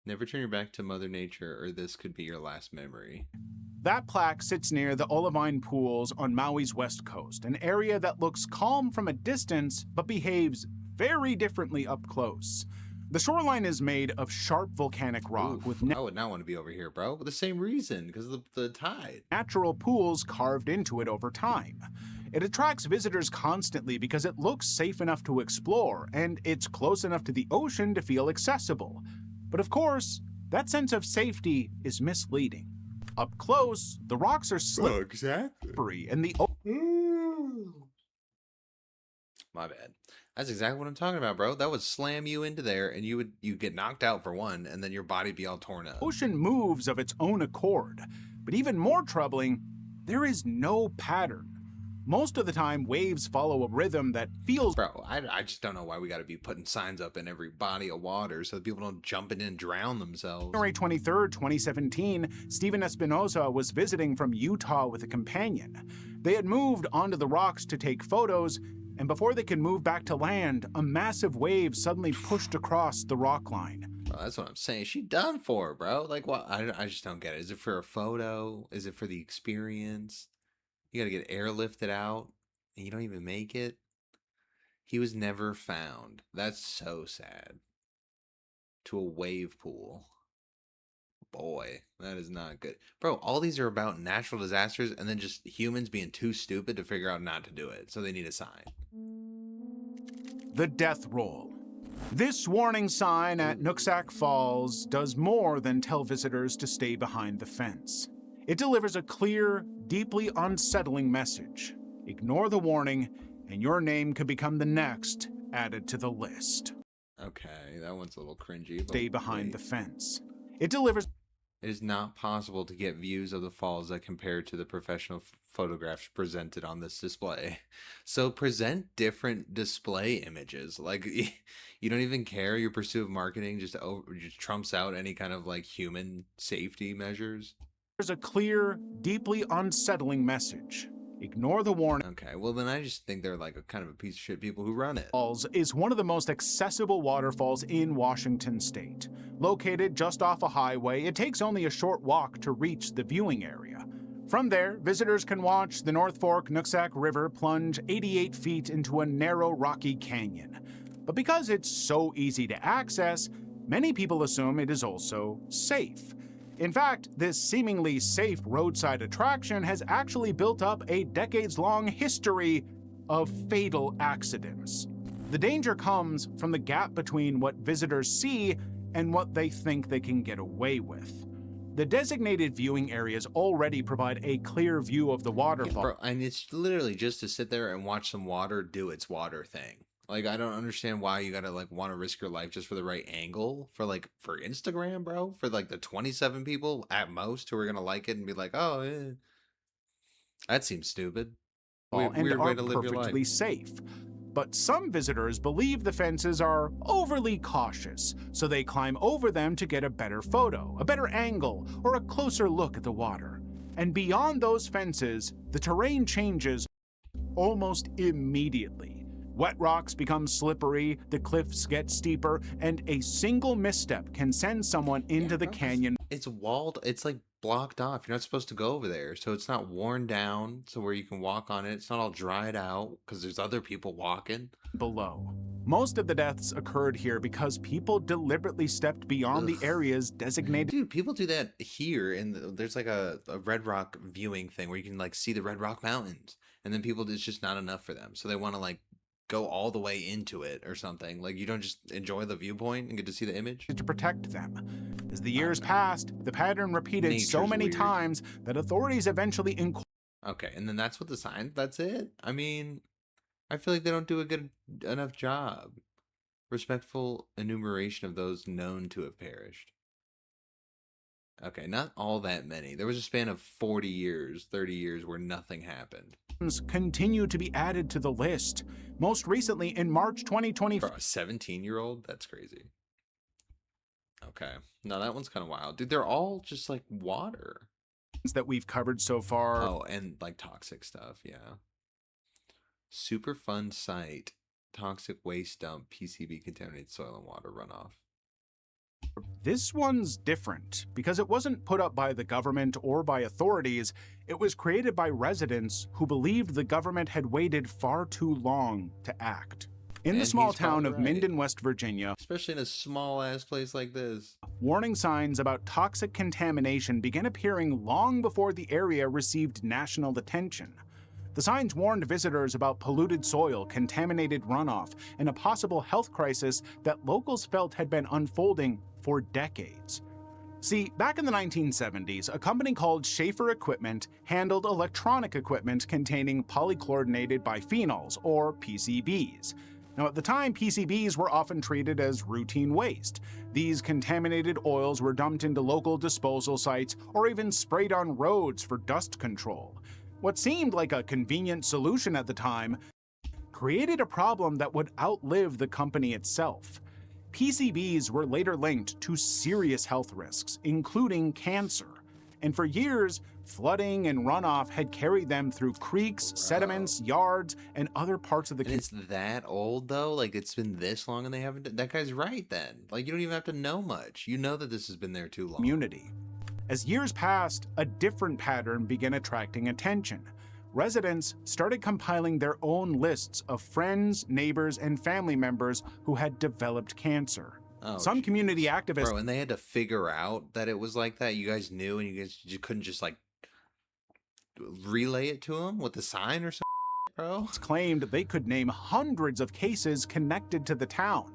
Never turn your back to Mother Nature, or this could be your last memory. That plaque sits near the Olivine Pools on Maui's west coast, an area that looks calm from a distance but behaves very differently up close. The shoreline is made of sharp volcanic rock with I would not want to be over here, bro. For the same reason, because of the tide. natural pools carved into it over time. It attracts visitors constantly because it looks safe enough to explore, and it's close enough to the ocean to feel accessible. But of course, that sense of safety is misleading. Up close, the rocks are slippery, and the My bad. That's exactly what I'm talking about, bro. That would slam you into there, and you get knocked out for one, and then your body'd be all torn up. ocean moves of its own accord. But even more troubling, there is no pattern. Most of the time, waves follow a rhythm that feels— Bro, I just don't know why we got to be putting signs up in every body of water so that people don't jump in and drown themselves. January 23rd, 2017, Steven Espinosa was visiting from Utah with a companion. They had moved onto the rocks to take photos, and before they could move back to land, a massive wave suddenly pushed across the rock line. Bro, that's what I'm saying. She done for, bro. Like, what? I just don't get it. Is it for a photo? Is it for the experience? You gotta get airlifted out, and you don't even make it. He was never found. That's so sad. To a wave pool. Boy, that is not good. Bro, all these are about natural disasters and then just humans being too stupid to figure out not to do it. So they need a sign. The death roll. This warning sign at Nooksack Falls does more than tell visitors to stay behind the fence. It delivers a clear, deeply unsettling message. Ignore the warning, and your name could become the next added to the list. Okay, that one's a little cringy. But Stay behind wait. the fence. It delivers— It is not possible to get views of the falls that compare to the professional photographs presented on this display. So present different display images. Like, you don't even care. Your pursuit of marketing just trumps out any kind of like human safety measures. a clear, deeply unsettling message. Ignore the warning. Okay, well then I just think they're like a kind of a piece of shit people who run it. Falls is one of the most accessible waterfalls in Washington state. Located just off a highway, it takes only a short walk to reach the viewing area. From there, visitors can watch the North Fork Nooksack River plunge 88 feet into a narrow rocky canyon. But because it's so easy to access, many people assume it is also safe. In fact, this seemingly safe roadside attraction has actually built up a decades-long history of fatal accidents. The danger comes from the gap between what visitors see and what they think they can get away with. The designated viewing areas already provide a clear view of the waterfall. Bro, and it's literally just to sit there and watch some water do its water thing. Like, I don't understand why you gotta, like, want to risk your life just for the right angle. For Instagram, bro? For, like, the 27 people at most who are gonna like it and be like, oh, eh. That seems stupid. Weird way to live your life. Perfectly safe. But some visitors believe the fences are overly cautious, so they climb over them to get a better photo, a better angle, or a closer look at the water. And beyond those fences, the terrain changes almost immediately. Wet rocks become slippery, the cliffs get steeper, and a single misstep can send someone into the canyon. It's walled, it's like blocked off. You're not supposed to go over there, so it's not worn down so where you can walk on it. It's not all dried out because there's other people walking below. Most of the deaths occurred here because people deliberately stepped beyond the areas designated. Dude, people do that here, and there's like a Red Rock viewing thing where you can like see the Red Rock Mountains, and then people, it's just not enough for them, so they want to like go all the way into it or something. Like, you don't just enjoy the viewpoint and get to see the image to protect them. As the years passed, the pattern repeated so many times that authorities eventually Okay, and then that's what the sign, that's it? I mean, I feel like they don't do a good enough job. Respectful enumeration of those known to have perished. Okay, not all that many. There was a span of 40 years, 30 years where nothing happened. Continue to be added to the list. Most recently, in March 2020. For a 17-year-old? That's crazy. Okay. No, that one's kind of wild. Dude, they're all just like water. That we've covered so far. Oh, and like toxic stuff, yeah. Super fun site. Toxic waste dump, PCB contaminated soil and water runoff. This one's different because it wasn't put up by the government or by authorities. It was created by residents who believed the government had waited far too long to act. In the small town of Minden, West Virginia, especially in a small-ass place like this, warning signs about toxic contamination began appearing long before the area received national attention. The signs warned visitors about polluted soil, contaminated runoff, and a possible health crisis that locals felt had been unfolding for decades. See, back in the 1970s, a company called Schaefer Equipment handled electronic equipment containing polychlorinated biphenyls, or PCBs. Now, at the time, PCBs were often treated as routine waste. These contaminated oils were dumped into local disposal sites or even sprayed on roads for dust control. What seemed like a convenient solution at the time created a problem that would outlive the company itself. PCBs were later linked to serious health risks, including cancer. And for years, flooding and runoff had carried them through creeks, sediments, yards, and other parts of the community. It's that old, though? Like, it's been this long and they haven't... That guy's right, then. Like, you don't even have to know much. You know that this has been there too long. Community. As years passed, a different pattern began attracting attention. Residents started compiling their own lists of friends, neighbors, and family members who had developed cancer. Oh, some community activists... Bro, and they had to figure out that it was like that? You guys knew, and you couldn't just, like, relay it to them with a sign or something, bro? Claimed they could name hundreds of cases connected to the town.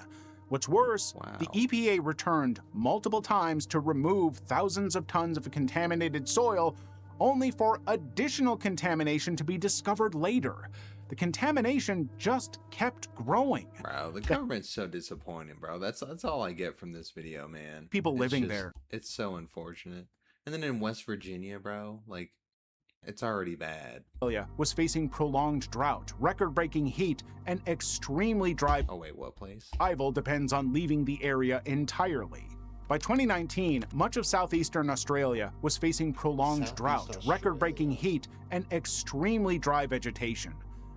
What's worse, the EPA returned multiple times to remove thousands of tons of contaminated soil, only for additional contamination to be discovered later. The contamination just kept growing. Bro, the government's so disappointing, bro. That's all I get from this video, man. People living there. It's so unfortunate. And then in West Virginia, bro, like, it's already bad. Australia was facing prolonged drought, record-breaking heat, and extremely dry. Oh wait, what place? Survival depends on leaving the area entirely. By 2019, much of southeastern Australia was facing prolonged drought, record-breaking heat, and extremely dry vegetation.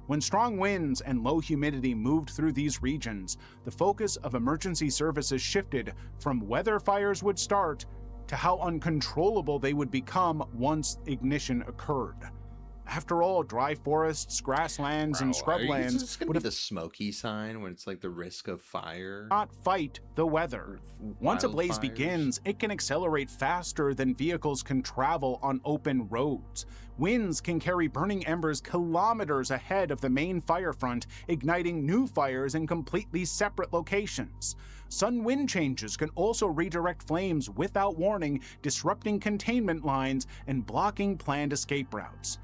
When strong winds and low humidity moved through these regions, the focus of emergency services shifted from whether fires would start to how uncontrollable they would become once ignition occurred. After all, dry forests, grasslands, and scrublands Is this gonna be the smoky sign when it's like the risk of fire? not fight the weather. Once a blaze Wildfires? begins, it can accelerate faster than vehicles can travel on open roads. Winds can carry burning embers kilometers ahead of the main fire front, igniting new fires in completely separate locations. Sudden wind changes can also redirect flames without warning, disrupting containment lines and blocking planned escape routes.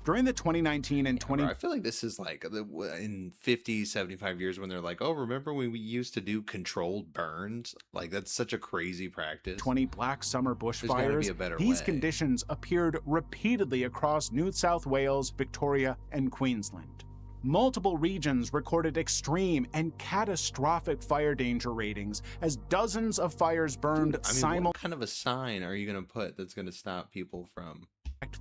During the 2019 and I feel like this is like in 50, 75 years when they're like, oh, remember when we used to do controlled burns? Like, that's such a crazy practice. 20 Black Summer There's gotta bushfires, be a better these way. conditions appeared repeatedly across New South Wales, Victoria, and Queensland. Multiple regions recorded extreme and catastrophic fire danger ratings as dozens of fires burned What kind of a sign are you going to put that's going to stop people from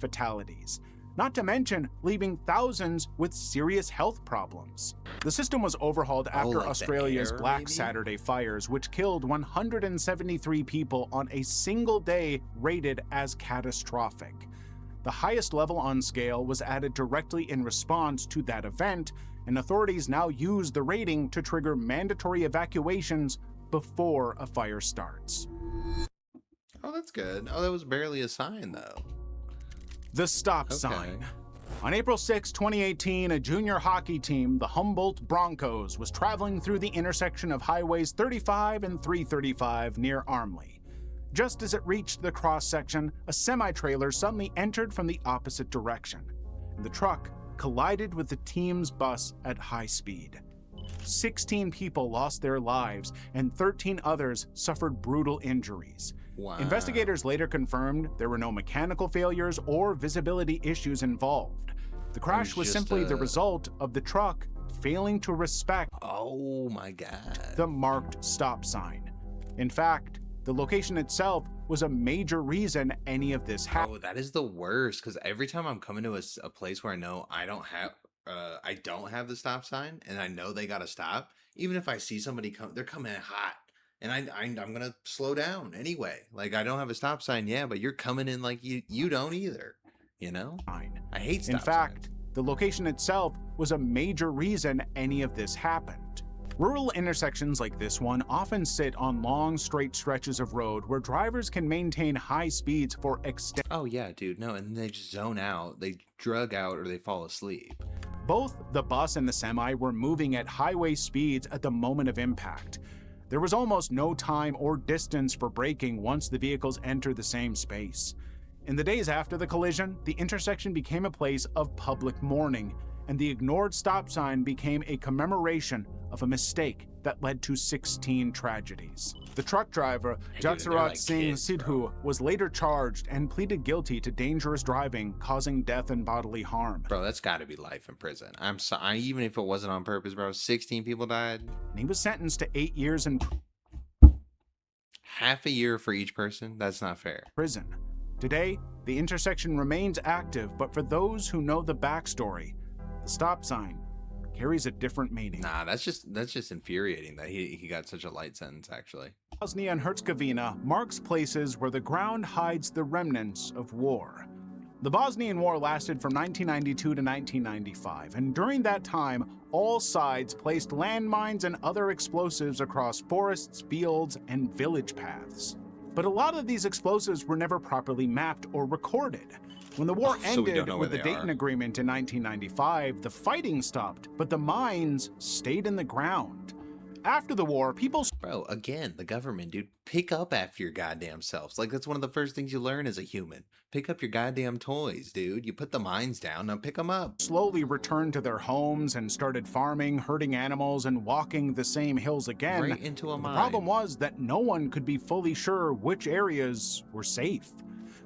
fatalities, not to mention leaving thousands with serious health problems. The system was overhauled after like the Australia's air, Black maybe? Saturday fires, which killed 173 people on a single day, rated as catastrophic. The highest level on scale was added directly in response to that event, and authorities now use the rating to trigger mandatory evacuations before a fire starts. Oh, that's good. Oh, that was barely a sign, though. The stop sign. On April 6, 2018, a junior hockey team, the Humboldt Broncos, was traveling through the intersection of highways 35 and 335 near Armley. Just as it reached the cross-section, a semi-trailer suddenly entered from the opposite direction. The truck collided with the team's bus at high speed. 16 people lost their lives, and 13 others suffered brutal injuries. Wow. Investigators later confirmed there were no mechanical failures or visibility issues involved. The crash was simply the result of the truck failing to respect Oh my God. the marked stop sign. In fact, the location itself was a major reason any of this happened. Oh, that is the worst, because every time I'm coming to a place where I know I don't have the stop sign, and I know they gotta stop, even if I see somebody come, they're coming in hot, and I'm gonna slow down anyway. Like, I don't have a stop sign, yeah, but you're coming in like you don't either, you know? I hate stop In fact, signs. the location itself was a major reason any of this happened. Rural intersections like this one often sit on long, straight stretches of road where drivers can maintain high speeds for extended. Oh yeah, dude, no, and they just zone out, they drug out, or they fall asleep. Both the bus and the semi were moving at highway speeds at the moment of impact. There was almost no time or distance for braking once the vehicles entered the same space. In the days after the collision, the intersection became a place of public mourning, and the ignored stop sign became a commemoration of a mistake that led to 16 tragedies. The truck driver, Dude, they're Jaksarat like Singh kids, Sidhu, was later charged and pleaded guilty to dangerous driving, causing death and bodily harm. Bro, that's got to be life in prison. I'm sorry, even if it wasn't on purpose, bro. 16 people died. And he was sentenced to 8 years in Half a year for each person. That's not fair. prison. Today, the intersection remains active, but for those who know the backstory, the stop sign carries a different meaning. Nah, that's just infuriating that he got such a light sentence, actually. Bosnia and Herzegovina marks places where the ground hides the remnants of war. The Bosnian War lasted from 1992 to 1995, and during that time, all sides placed landmines and other explosives across forests, fields, and village paths. But a lot of these explosives were never properly mapped or recorded. When the war So we don't ended know with where the they Dayton are. Agreement in 1995, the fighting stopped, but the mines stayed in the ground. After the war, people Bro, again, the government, dude, pick up after your goddamn selves. Like, that's one of the first things you learn as a human. Pick up your goddamn toys, dude. You put the mines down, now pick them up. slowly returned to their homes and started farming, herding animals, and walking the same hills again. Right into a The mine. problem was that no one could be fully sure which areas were safe.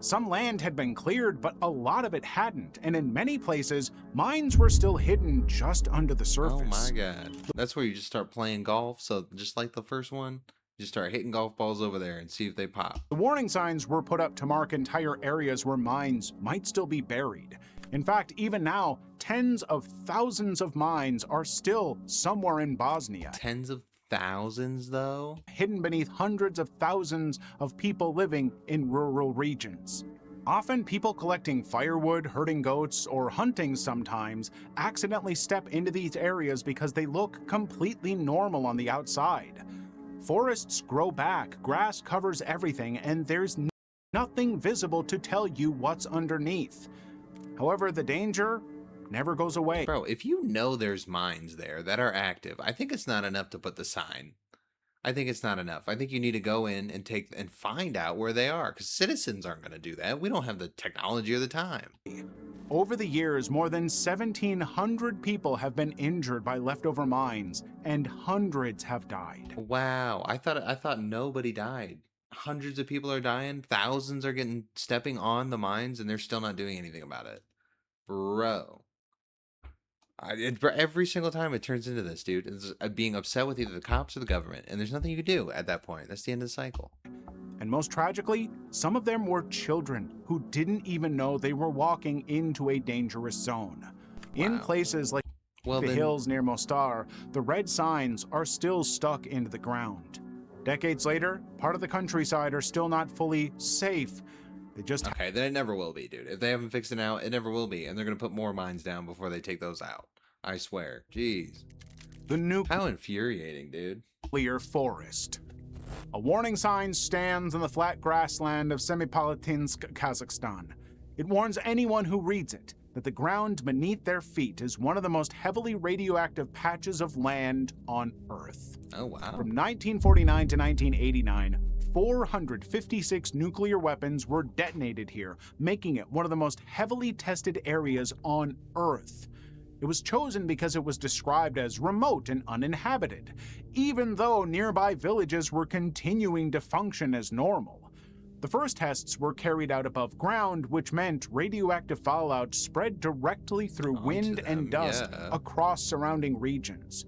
Some land had been cleared, but a lot of it hadn't, and in many places, mines were still hidden just under the surface. Oh my god. That's where you just start playing golf. So just like the first one, you start hitting golf balls over there and see if they pop. The warning signs were put up to mark entire areas where mines might still be buried. In fact, even now, tens of thousands of mines are still somewhere in Bosnia, Tens of thousands, though? hidden beneath hundreds of thousands of people living in rural regions. Often, people collecting firewood, herding goats, or hunting sometimes accidentally step into these areas because they look completely normal on the outside. Forests grow back, grass covers everything, and there's nothing visible to tell you what's underneath. However, the danger never goes away. Bro, if you know there's mines there that are active, I think it's not enough to put the sign. I think it's not enough. I think you need to go in and find out where they are, because citizens aren't going to do that. We don't have the technology or the time. Over the years, more than 1,700 people have been injured by leftover mines, and hundreds have died. Wow, I thought nobody died. Hundreds of people are dying. Thousands are stepping on the mines, and they're still not doing anything about it. Bro. Every single time it turns into this, dude. It's being upset with either the cops or the government, and there's nothing you can do at that point. That's the end of the cycle. And most tragically, some of them were children who didn't even know they were walking into a dangerous zone. Wow. In places like hills near Mostar, the red signs are still stuck into the ground. Decades later, part of the countryside are still not fully safe. They just okay, then it never will be, dude. If they haven't fixed it now, it never will be, and they're gonna put more mines down before they take those out. I swear. Jeez. How infuriating, dude. Nuclear forest. A warning sign stands in the flat grassland of Semipalatinsk, Kazakhstan. It warns anyone who reads it that the ground beneath their feet is one of the most heavily radioactive patches of land on Earth. Oh, wow. From 1949 to 1989, 456 nuclear weapons were detonated here, making it one of the most heavily tested areas on Earth. It was chosen because it was described as remote and uninhabited, even though nearby villages were continuing to function as normal. The first tests were carried out above ground, which meant radioactive fallout spread directly through wind and dust across surrounding regions.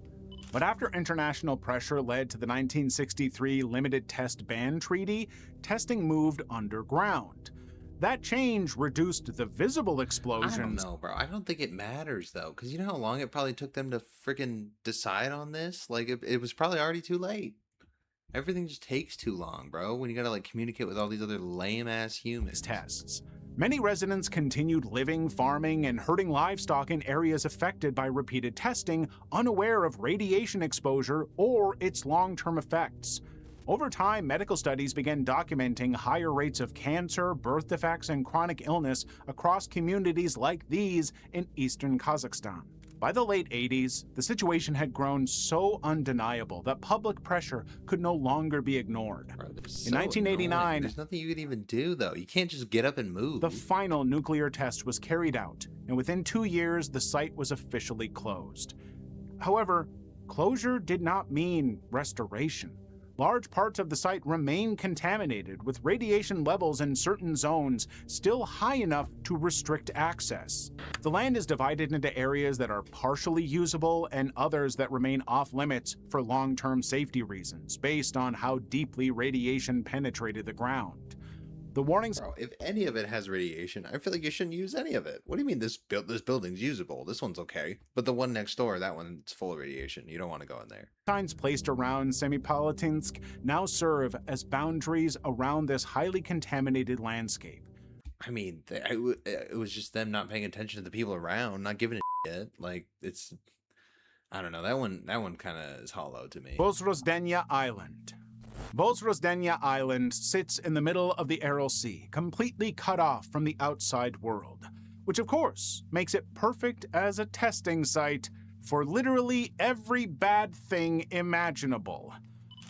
But after international pressure led to the 1963 Limited Test Ban Treaty, testing moved underground. That change reduced the visible explosions. I don't know, bro. I don't think it matters, though, because you know how long it probably took them to freaking decide on this? Like, it was probably already too late. Everything just takes too long, bro, when you gotta, like, communicate with all these other lame-ass humans. Tests. Many residents continued living, farming, and herding livestock in areas affected by repeated testing, unaware of radiation exposure or its long-term effects. Over time, medical studies began documenting higher rates of cancer, birth defects, and chronic illness across communities like these in eastern Kazakhstan. By the late 80s, the situation had grown so undeniable that public pressure could no longer be ignored. Bro, in 1989, there's nothing you can even do, though. You can't just get up and move. The final nuclear test was carried out, and within 2 years, the site was officially closed. However, closure did not mean restoration. Large parts of the site remain contaminated, with radiation levels in certain zones still high enough to restrict access. The land is divided into areas that are partially usable and others that remain off-limits for long-term safety reasons, based on how deeply radiation penetrated the ground. The warnings... Bro, if any of it has radiation, I feel like you shouldn't use any of it. What do you mean this building's usable? This one's okay. But the one next door, that one's full of radiation. You don't want to go in there. Signs placed around Semipalatinsk now serve as boundaries around this highly contaminated landscape. I mean, it was just them not paying attention to the people around, not giving a shit. Like, it's... I don't know. That one kind of is hollow to me. Bozrozdenya Island. Bozrozdenya Island sits in the middle of the Aral Sea, completely cut off from the outside world, which of course makes it perfect as a testing site for literally every bad thing imaginable.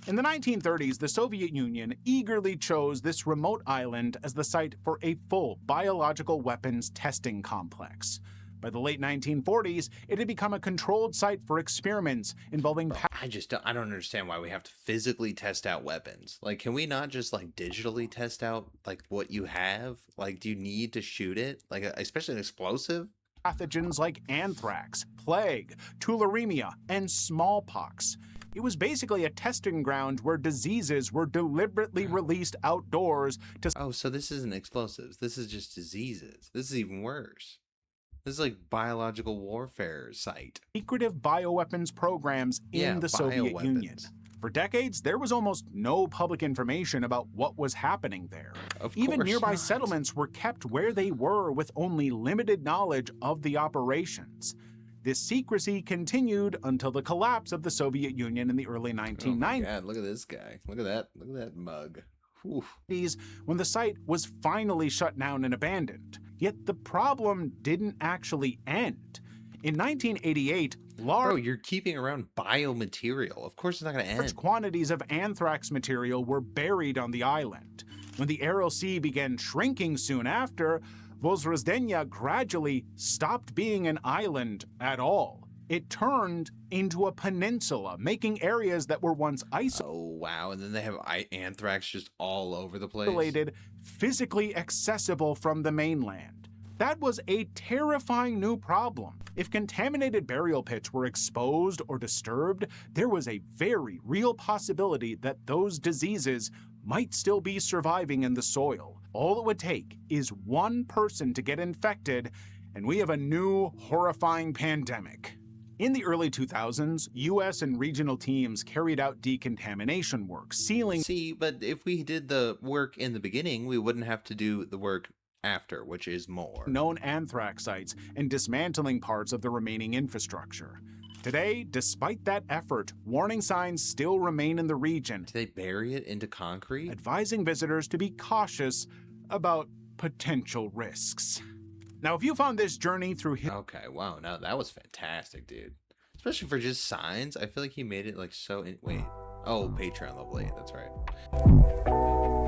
In the 1930s, the Soviet Union eagerly chose this remote island as the site for a full biological weapons testing complex. By the late 1940s, it had become a controlled site for experiments involving... I don't understand why we have to physically test out weapons. Like, can we not just, like, digitally test out, like, what you have? Like, do you need to shoot it? Like, especially an explosive? Pathogens like anthrax, plague, tularemia, and smallpox. It was basically a testing ground where diseases were deliberately released outdoors to... Oh, so this isn't explosives. This is just diseases. This is even worse. This is like biological warfare site. Secretive bioweapons programs in the Soviet Union. For decades, there was almost no public information about what was happening there. Even nearby not. settlements were kept where they were with only limited knowledge of the operations. This secrecy continued until the collapse of the Soviet Union in the early 1990s. Oh my God, look at this guy. Look at that mug. Oof. When the site was finally shut down and abandoned. Yet the problem didn't actually end. In 1988, Bro, large you're keeping around biomaterial. Of course it's not going to end. quantities of anthrax material were buried on the island. When the Aral Sea began shrinking soon after, Vozrozdenia gradually stopped being an island at all. It turned into a peninsula, making areas that were once Oh, wow. And then they have anthrax just all over the place. isolated, physically accessible from the mainland. That was a terrifying new problem. If contaminated burial pits were exposed or disturbed, there was a very real possibility that those diseases might still be surviving in the soil. All it would take is one person to get infected, and we have a new, horrifying pandemic. In the early 2000s, US and regional teams carried out decontamination work, sealing See, but if we did the work in the beginning, we wouldn't have to do the work after, which is more. known anthrax sites and dismantling parts of the remaining infrastructure. Today, despite that effort, warning signs still remain in the region, Do they bury it into concrete? advising visitors to be cautious about potential risks. Now, if you found this journey through Okay, wow. Now that was fantastic, dude. Especially for just signs. I feel like he made it like so. Wait. Oh, Patreon level 8. That's right.